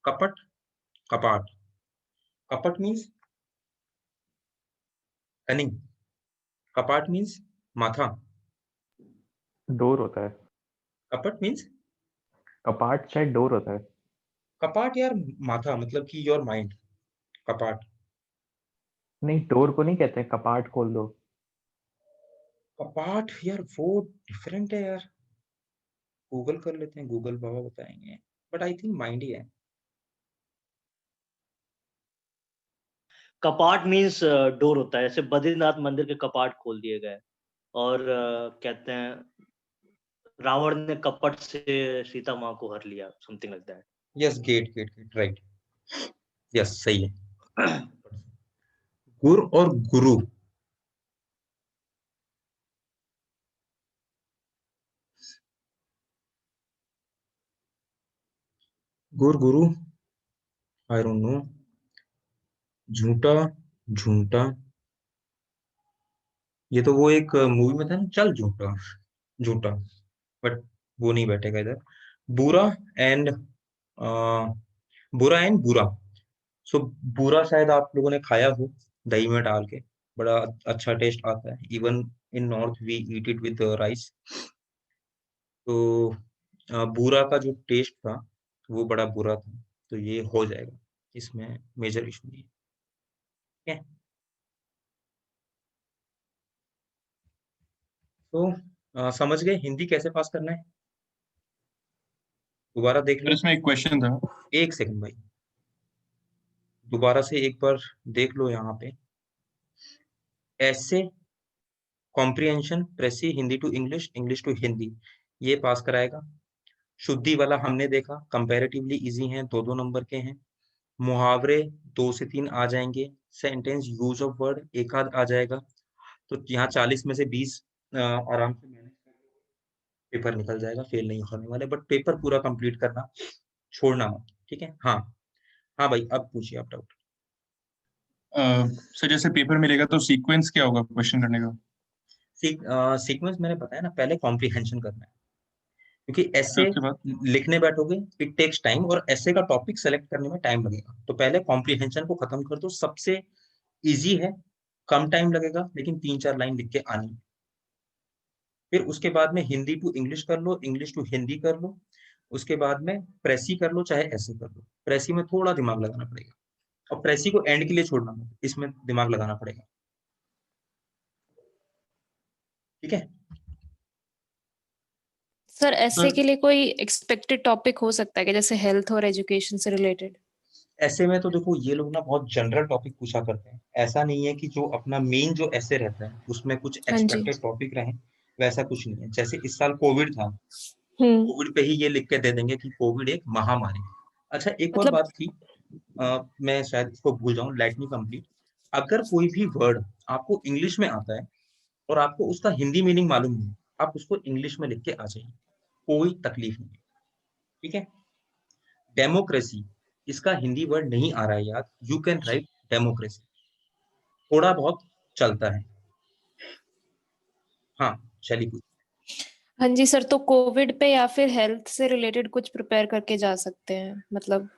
कपट, कपाट। कपट मीन्स कनिंग, कपाट मीन्स माथा।
डोर होता है।
कपट मीन्स
कपाट शायद डोर होता है।
कपाट यार, माथा मतलब कि योर माइंड। कपाट।
नहीं, डोर को नहीं कहते हैं, कपाट खोल दो।
कपाट यार वो डिफरेंट है यार, गूगल कर लेते हैं, गूगल बाबा बताएंगे, बट आई थिंक माइंड ही है।
कपाट मीन्स डोर होता है, जैसे बद्रीनाथ मंदिर के कपाट खोल दिए गए, और कहते हैं रावण ने कपट से सीता माँ को हर लिया, something like that.
Yes, get right. Yes, सही है। गुर और गुरु, गुरु, आई डोंट नो। झूठा, झूठा, ये तो वो एक मूवी में था ना, चल झूठा, झूठा, बट वो नहीं बैठेगा इधर। बुरा एंड बुरा एंड बुरा। सो बुरा शायद आप लोगों ने खाया हो दही में डाल के, बड़ा अच्छा टेस्ट आता है। Even in north we eat it with rice. तो बुरा का जो टेस्ट था वो बड़ा बुरा था, तो ये हो जाएगा, इसमें मेजर इशू नहीं है। ठीक है, तो समझ गए हिंदी कैसे पास करना है? दोबारा देख
सर
लो।
इसमें एक क्वेश्चन था।
एक सेकंड भाई, दोबारा से एक बार देख लो यहाँ पे। ऐसे comprehension, precis, Hindi to English, English to Hindi, ये पास कराएगा। शुद्धि वाला हमने देखा, कंपैरेटिवली इजी हैं, 2-2 नंबर के हैं। मुहावरे 2 से 3 आ जाएंगे। सेंटेंस यूज ऑफ वर्ड एक आध आ जाएगा। तो यहाँ 40 में से 20 आराम से मैनेज पेपर निकल जाएगा, फेल नहीं होने वाले। बट पेपर पूरा कंप्लीट करना, छोड़ना मत, ठीक है। हाँ हाँ भाई, अब पूछिए आप डाउट।
सर जैसे पेपर मिलेगा तो सीक्वेंस क्या होगा क्वेश्चन करने का?
सीक्वेंस मैंने बताया ना, पहले कॉम्प्रिहेंशन करना है, क्योंकि
फिर
ऐसे
उसके बाद
लिखने बैठोगे इट टेक्स टाइम, और ऐसे का टॉपिक सेलेक्ट करने में टाइम लगेगा। तो पहले कॉम्प्रिहेंशन को खत्म कर दो, सबसे इजी है, कम टाइम लगेगा, लेकिन 3-4 लाइन लिख के आनी है। फिर उसके बाद में हिंदी टू इंग्लिश कर लो, इंग्लिश टू हिंदी कर लो। उसके बाद में प्रेसी कर लो, चाहे ऐसे कर लो। प्रेसी में थोड़ा दिमाग लगाना पड़ेगा, और प्रेसी को एंड के लिए छोड़ना मत, इसमें दिमाग लगाना पड़ेगा। ठीक है,
सर ऐसे
सर
के लिए कोई एक्सपेक्टेड टॉपिक हो सकता है कि जैसे हेल्थ और एजुकेशन से रिलेटेड?
ऐसे में तो देखो ये लोग ना बहुत जनरल टॉपिक पूछा करते हैं। ऐसा नहीं है कि जो अपना मेन जो ऐसे रहता है उसमें कुछ
हाँ जी।
एक्सपेक्टेड टॉपिक रहे, वैसा कुछ नहीं है। जैसे इस साल कोविड था,
हम्म।
कोविड पे ही ये लिख के दे देंगे कि कोविड एक महामारी। अच्छा, एक और
मतलब
बात थी, मैं शायद इसको भूल जाऊं, लेट मी कंप्लीट। अगर कोई भी वर्ड आपको इंग्लिश में आता है और आपको उसका हिंदी मीनिंग मालूम नहीं है, आप उसको इंग्लिश में लिख के आ जाइए, कोई तकलीफ नहीं। ठीक है, डेमोक्रेसी, इसका हिंदी वर्ड नहीं आ रहा है याद, यू कैन राइट डेमोक्रेसी, थोड़ा बहुत चलता है। हाँ, चलिए कुछ।
हाँ जी सर, तो कोविड पे या फिर हेल्थ से रिलेटेड कुछ प्रिपेयर करके जा सकते हैं मतलब?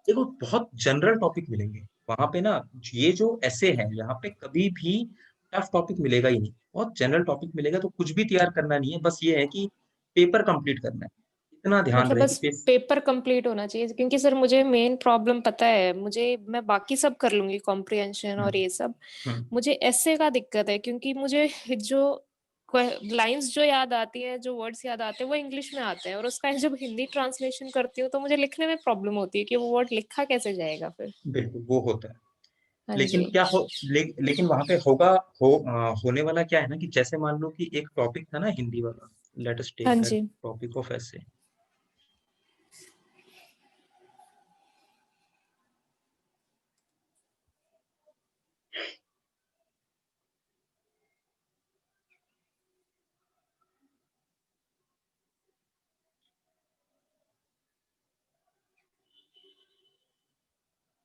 देखो बहुत जनरल टॉपिक मिलेंगे वहां पे ना, ये जो ऐसे है यहाँ पे कभी भी टफ टॉपिक मिलेगा ही नहीं, बहुत जनरल टॉपिक मिलेगा। तो कुछ भी तैयार करना नहीं है, बस ये है कि पेपर कंप्लीट करना है, इतना ध्यान
मतलब
रहे कि
बस पेपर कंप्लीट होना चाहिए, क्योंकि सर मुझे मेन प्रॉब्लम पता है, मैं बाकी सब कर लूंगी, कॉम्प्रिहेंशन और ये सब।
हम्म,
मुझे ऐसे का दिक्कत है, क्योंकि मुझे जो लाइंस जो याद आती है, जो वर्ड्स याद आते हैं वो इंग्लिश में आते हैं, और उसका जब हिंदी ट्रांसलेशन करती हूँ तो मुझे लिखने में प्रॉब्लम होती है कि वो वर्ड लिखा कैसे जाएगा फिर।
बिल्कुल वो होता है।
हाँ
लेकिन
जी।
क्या हो, लेकिन वहां पे होगा, होने वाला क्या है ना, कि जैसे मान लो कि एक टॉपिक था ना हिंदी वाला, लेट अस
हाँ
टेक दैट
जी।
टॉपिक ऑफ ऐसे।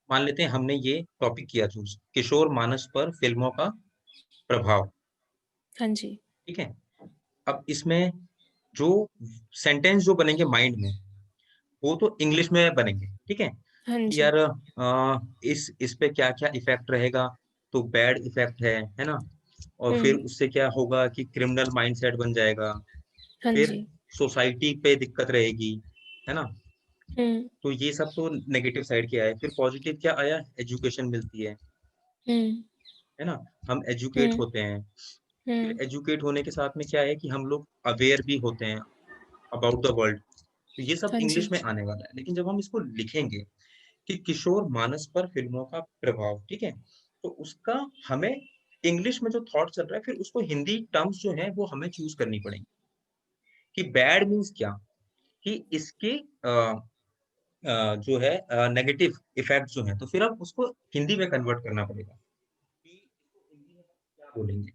मान लेते हैं हमने ये टॉपिक किया चूज, किशोर मानस पर फिल्मों का प्रभाव।
हाँ जी।
ठीक है, अब इसमें जो सेंटेंस जो बनेंगे माइंड में, वो तो इंग्लिश में बनेंगे। ठीक है,
हाँ
कि
जी।
यार इस पे क्या क्या इफेक्ट रहेगा, तो बैड इफेक्ट है ना। और फिर
हम्म।
उससे क्या होगा कि क्रिमिनल माइंडसेट बन जाएगा।
हाँ
फिर
जी।
सोसाइटी पे दिक्कत रहेगी, है ना।
हम्म।
तो ये सब तो नेगेटिव साइड के आए। फिर पॉजिटिव क्या आया, एजुकेशन मिलती
हम्म।
है ना, हम एजुकेट
हम्म।
होते हैं। फिर
हम्म।
एजुकेट होने के साथ में क्या है कि हम लोग अवेयर भी होते हैं अबाउट द वर्ल्ड। तो ये सब
हाँ जी।
इंग्लिश में आने वाला है। लेकिन जब हम इसको लिखेंगे कि किशोर मानस पर फिल्मों का प्रभाव, ठीक है, तो उसका हमें इंग्लिश में जो थॉट चल रहा है फिर उसको हिंदी टर्म्स जो है वो हमें चूज करनी पड़ेंगी कि बैड मीन्स क्या, कि इसके जो है नेगेटिव इफेक्ट जो है, तो फिर अब उसको हिंदी में कन्वर्ट करना पड़ेगा कि इसको हिंदी में क्या बोलेंगे।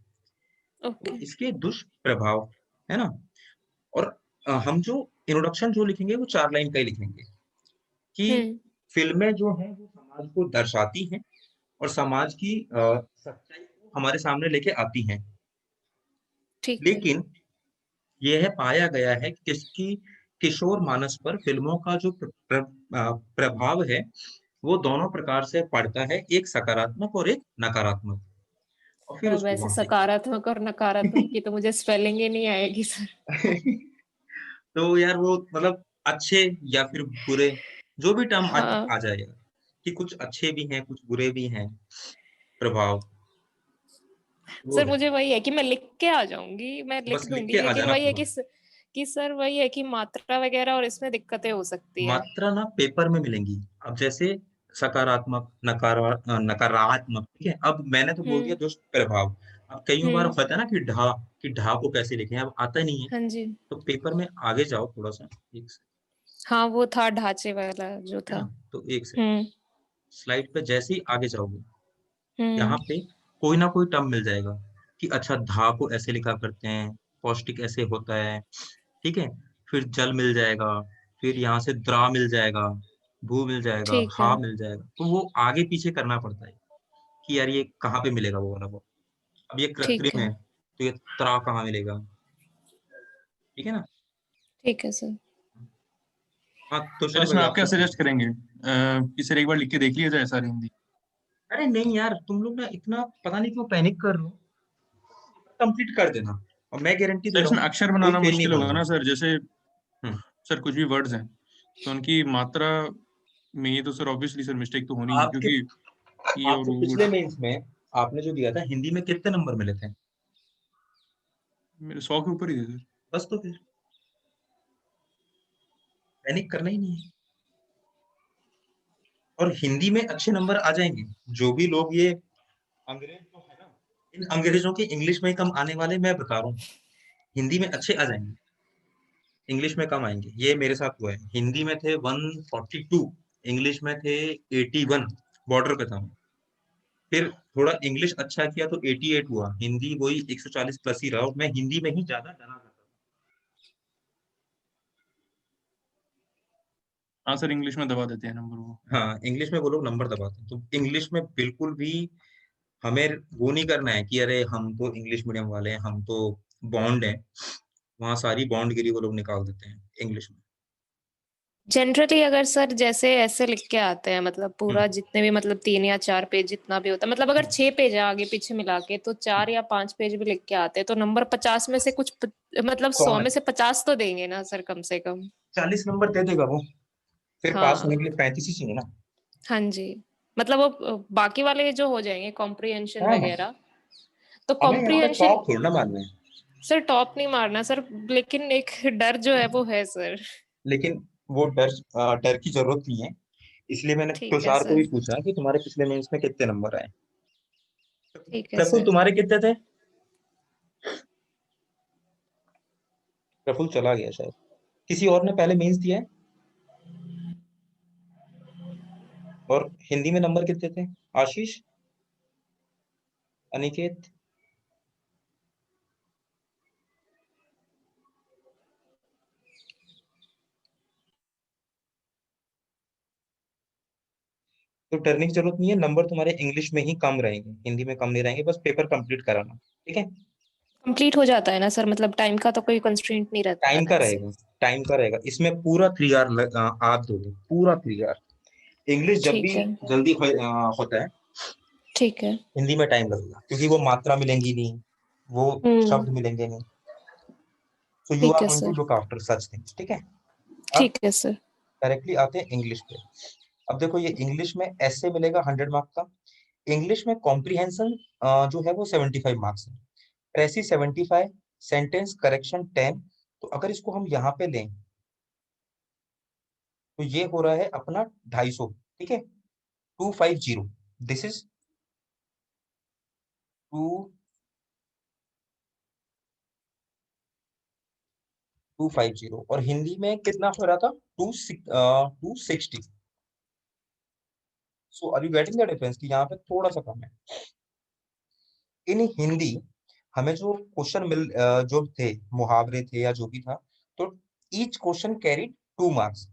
तो
ओके।
इसके दुष्प्रभाव है ना। और हम जो इंट्रोडक्शन जो लिखेंगे वो 4 लाइन का ही लिखेंगे कि फिल्में जो है वो समाज को दर्शाती हैं और समाज की सच्चाई को हमारे सामने लेके आती हैं,
ठीक है।
लेकिन यह पाया गया है कि किसकी किशोर मानस पर फिल्मों का जो प्रभाव है वो दोनों प्रकार से पड़ता है, एक सकारात्मक और एक नकारात्मक। और फिर उसको
वैसे
वहां से
सकारात्मक और नकारात्मक की तो मुझे स्पेलिंग ही नहीं आएगी सर।
तो यार वो मतलब अच्छे या फिर बुरे जो भी टर्म
हाँ
आ जाएगा कि कुछ अच्छे भी हैं कुछ बुरे भी हैं प्रभाव, वो
सर,
है।
मुझे वही है कि मैं लिख के आ जाऊंगी, मैं लिख
बस लिख
दूंगी,
के आ
लेकिन
जाना
वही है
पूरा।
कि सर वही है कि मात्रा वगैरह और इसमें दिक्कतें हो सकती है।
मात्रा ना पेपर में मिलेंगी। अब जैसे सकारात्मक नकारात्मक, ठीक है। अब मैंने तो बोल दिया
हम्म।
दुष्प्रभाव। अब कई बार
हम्म।
होता है ना कि ढा को कैसे लिखें, अब आता नहीं है।
हाँ जी।
तो पेपर में आगे जाओ थोड़ा सा, एक से,
हाँ, वो था ढांचे वाला जो
है
था।
ना। तो एक से
हम्म।
स्लाइड पे जैसे ही आगे जाओगे
हम्म।
यहाँ पे कोई ना कोई टर्म मिल जाएगा कि अच्छा धा को ऐसे लिखा करते हैं, पौष्टिक ऐसे होता है, ठीक है। फिर जल मिल जाएगा, फिर यहाँ से द्रा मिल जाएगा, भू मिल जाएगा,
ठीक है।
हा मिल जाएगा। तो वो आगे पीछे करना पड़ता है कि यार ये कहाँ पे मिलेगा वो वाला वो। अब ये
ठीक
कृत्रिम
है।
है तो ये त्रा कहाँ मिलेगा, ठीक है ना।
ठीक है सर।
हाँ
सर
तुषार
इसमें
भाई
आप
आप
क्या
कुछ
सजेस्ट
बोलिए।
करेंगे कि सर एक बार लिख के देख लिया जाए सारी हिंदी?
अरे नहीं यार, तुम लोग ना इतना पता नहीं क्यों पैनिक कर रहे हो, कंप्लीट कर देना और मैं गारंटी दे
सर
रहा
इसमें
हूँ
अक्षर
कोई
बनाना
फेल नहीं
मुश्किल होगा
होगा।
ना सर, जैसे
हम्म।
सर कुछ भी वर्ड्स हैं तो उनकी मात्रा में ये तो सर ऑब्वियसली सर मिस्टेक तो होनी है,
आपके
क्योंकि ई और
आपसे
ऊ
पिछले मेंस में आपने जो दिया था हिंदी में कितने नंबर मिले थे?
मेरे 100 के ऊपर ही थे सर।
बस तो फिर पैनिक करना ही नहीं है। और हिंदी में अच्छे नंबर आ जाएंगे। जो भी लोग ये अंग्रेज जो है ना, इन अंग्रेजों के इंग्लिश में कम आने वाले, मैं बता रहा हूँ। हिंदी में अच्छे आ जाएंगे, इंग्लिश में कम आएंगे। ये मेरे साथ हुआ है। हिंदी में थे 142, इंग्लिश में थे 81, बॉर्डर पे था मैं। फिर थोड़ा इंग्लिश अच्छा किया तो 88 हुआ, हिंदी वही 140 प्लस ही रहा और मैं हिंदी में ही ज्यादा डरा करता था।
हाँ सर, इंग्लिश में दबा देते हैं नंबर वो।
हाँ इंग्लिश में वो लोग नंबर दबाते हैं, तो इंग्लिश में बिल्कुल भी हमें वो नहीं करना है कि अरे हम तो इंग्लिश मीडियम वाले हैं, हम तो बॉन्ड हैं। वहाँ सारी बॉन्डगिरी वो लोग निकाल देते हैं इंग्लिश में।
जनरली अगर सर जैसे ऐसे लिख के आते हैं, मतलब पूरा
हम्म,
जितने भी मतलब 3 या 4 पेज जितना भी होता है, मतलब अगर
हम्म,
6 पेज है आगे पीछे मिला के, तो 4 या 5 पेज भी लिख के आते हैं, तो नंबर 50 में से मतलब 100
कॉमन
में से 50 तो देंगे ना सर, कम से कम।
40 नंबर दे देगा वो। फिर पास होने
हाँ।
के लिए 35 ही चाहिए ना।
हाँ जी। मतलब वो बाकी वाले जो हो जाएंगे कॉम्प्रिहेंशन
हाँ
वगैरह, तो
हमें यहाँ पे
कॉम्प्रिहेंशन।
टॉप थोड़ा ना मारना है।
सर टॉप नहीं मारना सर, लेकिन एक डर जो है वो है सर।
लेकिन वो डर की जरूरत नहीं है। इसलिए मैंने
ठीक है
तुषार को
सर।
भी पूछा कि तुम्हारे पिछले मेंस में कितने नंबर आए।
ठीक है
प्रफुल
सर।
तुम्हारे कितने थे? प्रफुल चला गया शायद। किसी और ने पहले मेंस दिया है? और हिंदी में नंबर कितने थे? आशीष, अनिकेत, तो डरने की जरूरत नहीं है। नंबर तुम्हारे इंग्लिश में ही कम रहेंगे, हिंदी में कम नहीं रहेंगे। बस पेपर कंप्लीट कराना, ठीक है।
कंप्लीट हो जाता है ना सर, मतलब टाइम का तो कोई कंस्ट्रेंट नहीं रहता
टाइम
ना
का
इससे।
रहेगा, टाइम का रहेगा। इसमें पूरा 3 आवर आप दोगे, पूरा 3 आवर। इंग्लिश जब भी
ठीक है।
जल्दी होता है,
ठीक है।
हिंदी में टाइम लगेगा क्योंकि वो मात्रा मिलेंगी नहीं, वो शब्द मिलेंगे नहीं। सो यू
ठीक
आर
है
going to
sir.
Look after such things, ठीक है। अब
ठीक है सर।
डायरेक्टली आते हैं इंग्लिश पे। अब देखो ये इंग्लिश में ऐसे मिलेगा 100 मार्क का। इंग्लिश में कॉम्प्रिहेंशन जो है वो 75 मार्क्स है, प्रेसी 75, सेंटेंस करेक्शन 10। तो अगर इसको हम यहाँ पे लें तो ये हो रहा है अपना 250, ठीक है। 250, दिस इज 250 और हिंदी में कितना हो रहा था 260. So are you getting the difference कि यहाँ पे थोड़ा सा कम है. इन हिंदी हमें जो क्वेश्चन जो थे मुहावरे थे या जो भी था, तो each question carry 2 marks.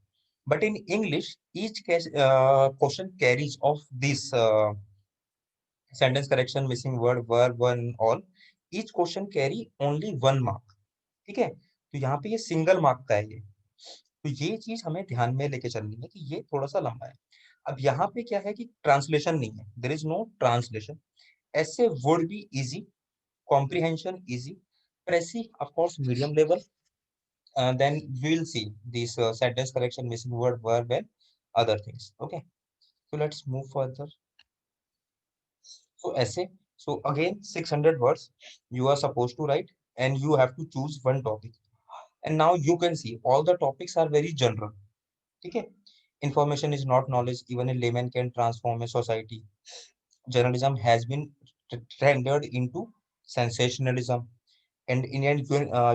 But in English each question carries of this sentence correction, missing word, verb, one, all. Each question carry only 1 mark. ठीक है, तो यहाँ पे ये सिंगल मार्क का है ये. तो ये चीज हमें ध्यान में लेके चलनी है कि ये थोड़ा सा लंबा है. अब यहाँ पे क्या है कि ट्रांसलेशन नहीं है, देयर इज नो ट्रांसलेशन. ऐसे would be easy, comprehension easy, Pressy of course medium level. Then we will see these sentence correction, missing word, verb, and other things. Okay, so let's move further. So essay. So again 600 words you are supposed to write, and you have to choose one topic. And now you can see all the topics are very general. Okay, information is not knowledge. Even a layman can transform a society. Journalism has been rendered into sensationalism, and Indian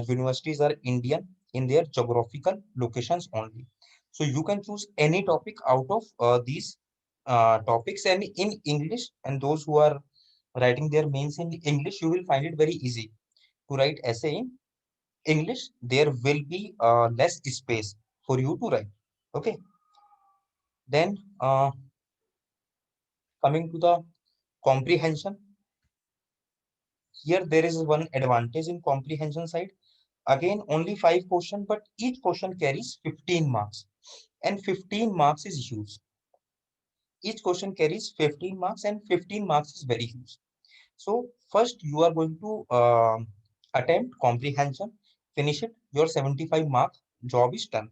universities are Indian in their geographical locations only. So you can choose any topic out of these topics, and in English, and those who are writing their mains in English, you will find it very easy to write essay in English. There will be less space for you to write. Okay. Then coming to the comprehension, here there is one advantage in comprehension side. Again, only 5 questions, but each question carries 15 marks, and 15 marks is huge. Each question carries 15 marks, and 15 marks is very huge. So first you are going to attempt comprehension, finish it, your 75 mark job is done.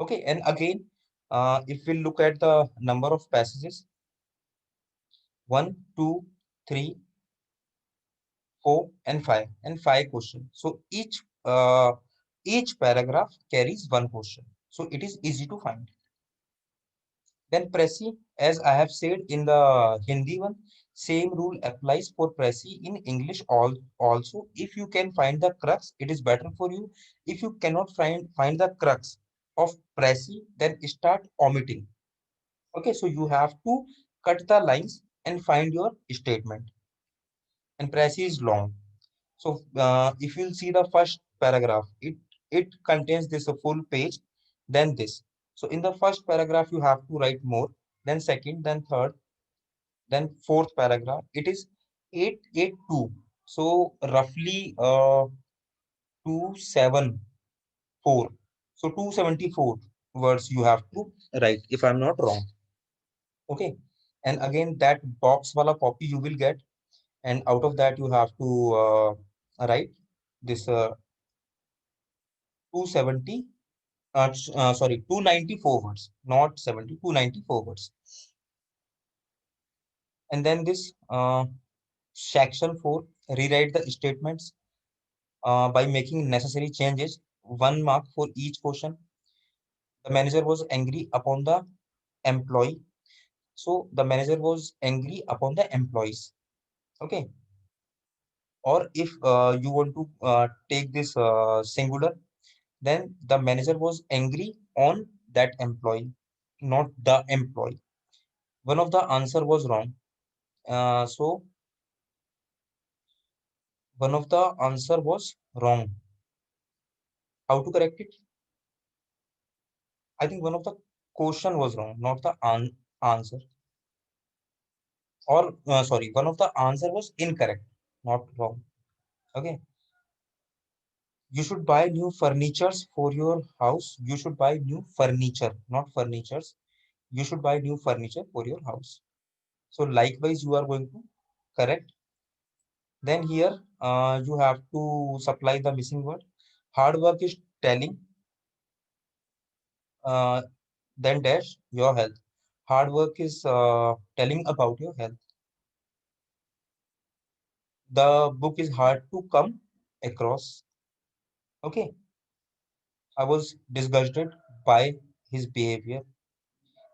Okay, and again, if we look at the number of passages, 1, 2, 3, 4, and 5, and 5 questions. So each paragraph carries 1 question. So it is easy to find. Then Pressy, as I have said in the Hindi one, same rule applies for Pressy in English also. If you can find the crux, it is better for you. If you cannot find the crux of Pressy, then start omitting. Okay, so you have to cut the lines and find your statement. And Pressy is long. So if you'll see the first paragraph, it contains this a full page, then this. So in the first paragraph, you have to write more, then second, then third, then fourth paragraph. It is 882. So roughly 274. So 274 words you have to write, if I'm not wrong. Okay. And again, that box wala copy you will get, and out of that you have to write this 270 sorry 294 words, not 70, 294 words. And then this section 4, rewrite the statements by making necessary changes, 1 mark for each question. The manager was angry upon the employee, so the manager was angry upon the employees. Okay, or if you want to take this singular, then the manager was angry on that employee, not the employee. One of the answer was wrong. So one of the answer was wrong. How to correct it? I think one of the question was wrong, not the answer. Or sorry, one of the answer was incorrect, not wrong. Okay. You should buy new furnitures for your house. You should buy new furniture, not furnitures. You should buy new furniture for your house. So likewise, you are going to correct. Then here you have to supply the missing word. Hard work is telling, then dash your health. Hard work is telling about your health. The book is hard to come across. Okay. I was disgusted by his behavior.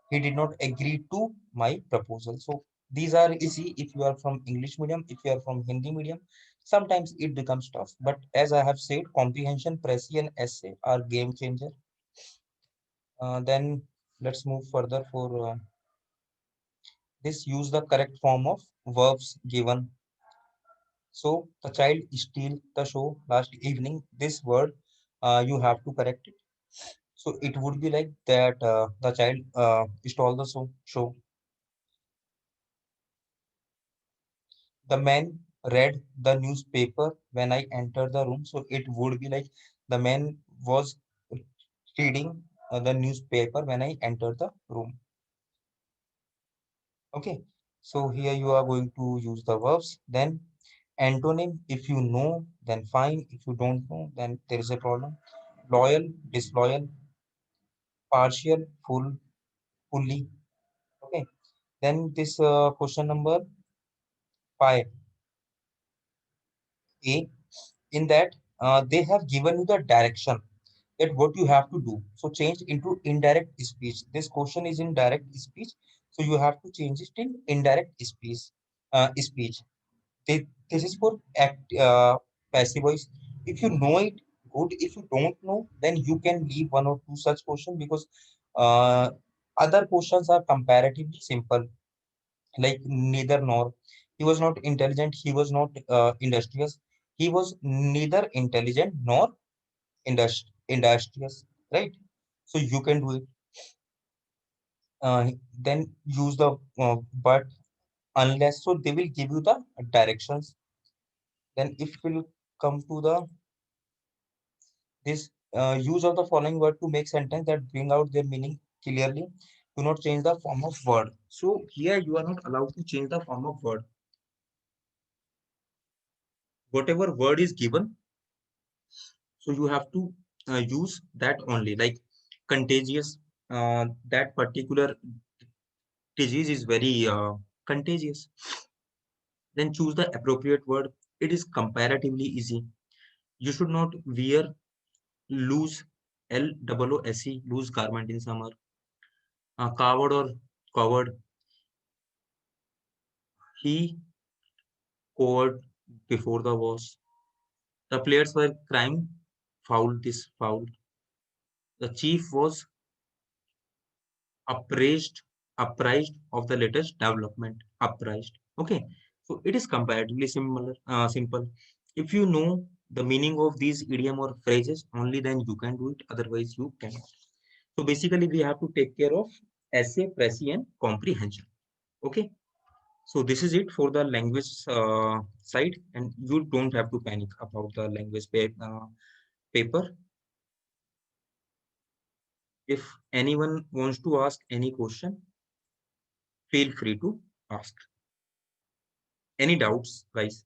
He did not agree to my proposal. So These are easy if you are from English medium, if you are from Hindi medium. Sometimes it becomes tough, but as I have said, comprehension, Prezi and essay are game changer. Then let's move further for this. Use the correct form of verbs given. So the child steal the show last evening. This word you have to correct it. So it would be like that the child stole the show. The man read the newspaper when I entered the room. So it would be like the man was reading the newspaper when I entered the room. Okay. So here you are going to use the verbs. Then antonym, if you know, then fine. If you don't know, then there is a problem. Loyal, disloyal, partial, full, fully. Okay. Then this question number 5A. In that they have given you the direction that what you have to do. So change into indirect speech. This question is in direct speech, so you have to change it in indirect speech. Speech. This is for passive voice. If you know it, good. If you don't know, then you can leave one or two such questions because uh, other questions are comparatively simple, like neither nor. He was not intelligent. He was not industrious. He was neither intelligent nor industrious, right? So you can do it. Then use the but unless, so they will give you the directions. Then if we'll come to the this use of the following word to make sentence that bring out their meaning clearly. Do not change the form of word. So here you are not allowed to change the form of word. Whatever word is given, so you have to use that only. Like contagious, that particular disease is very contagious. Then choose the appropriate word. It is comparatively easy. You should not wear loose, LOOSE, loose garment in summer. Coward or covered. He covered before the wars. The players were crime, fouled this foul. The chief was apprised of the latest development. Apprised. Okay, so it is comparatively similar, simple. If you know the meaning of these idiom or phrases, only then you can do it. Otherwise, you cannot. So basically, we have to take care of essay, Prezi, and comprehension. Okay. So this is it for the language side, and you don't have to panic about the language paper. If anyone wants to ask any question, feel free to ask. Any doubts, guys?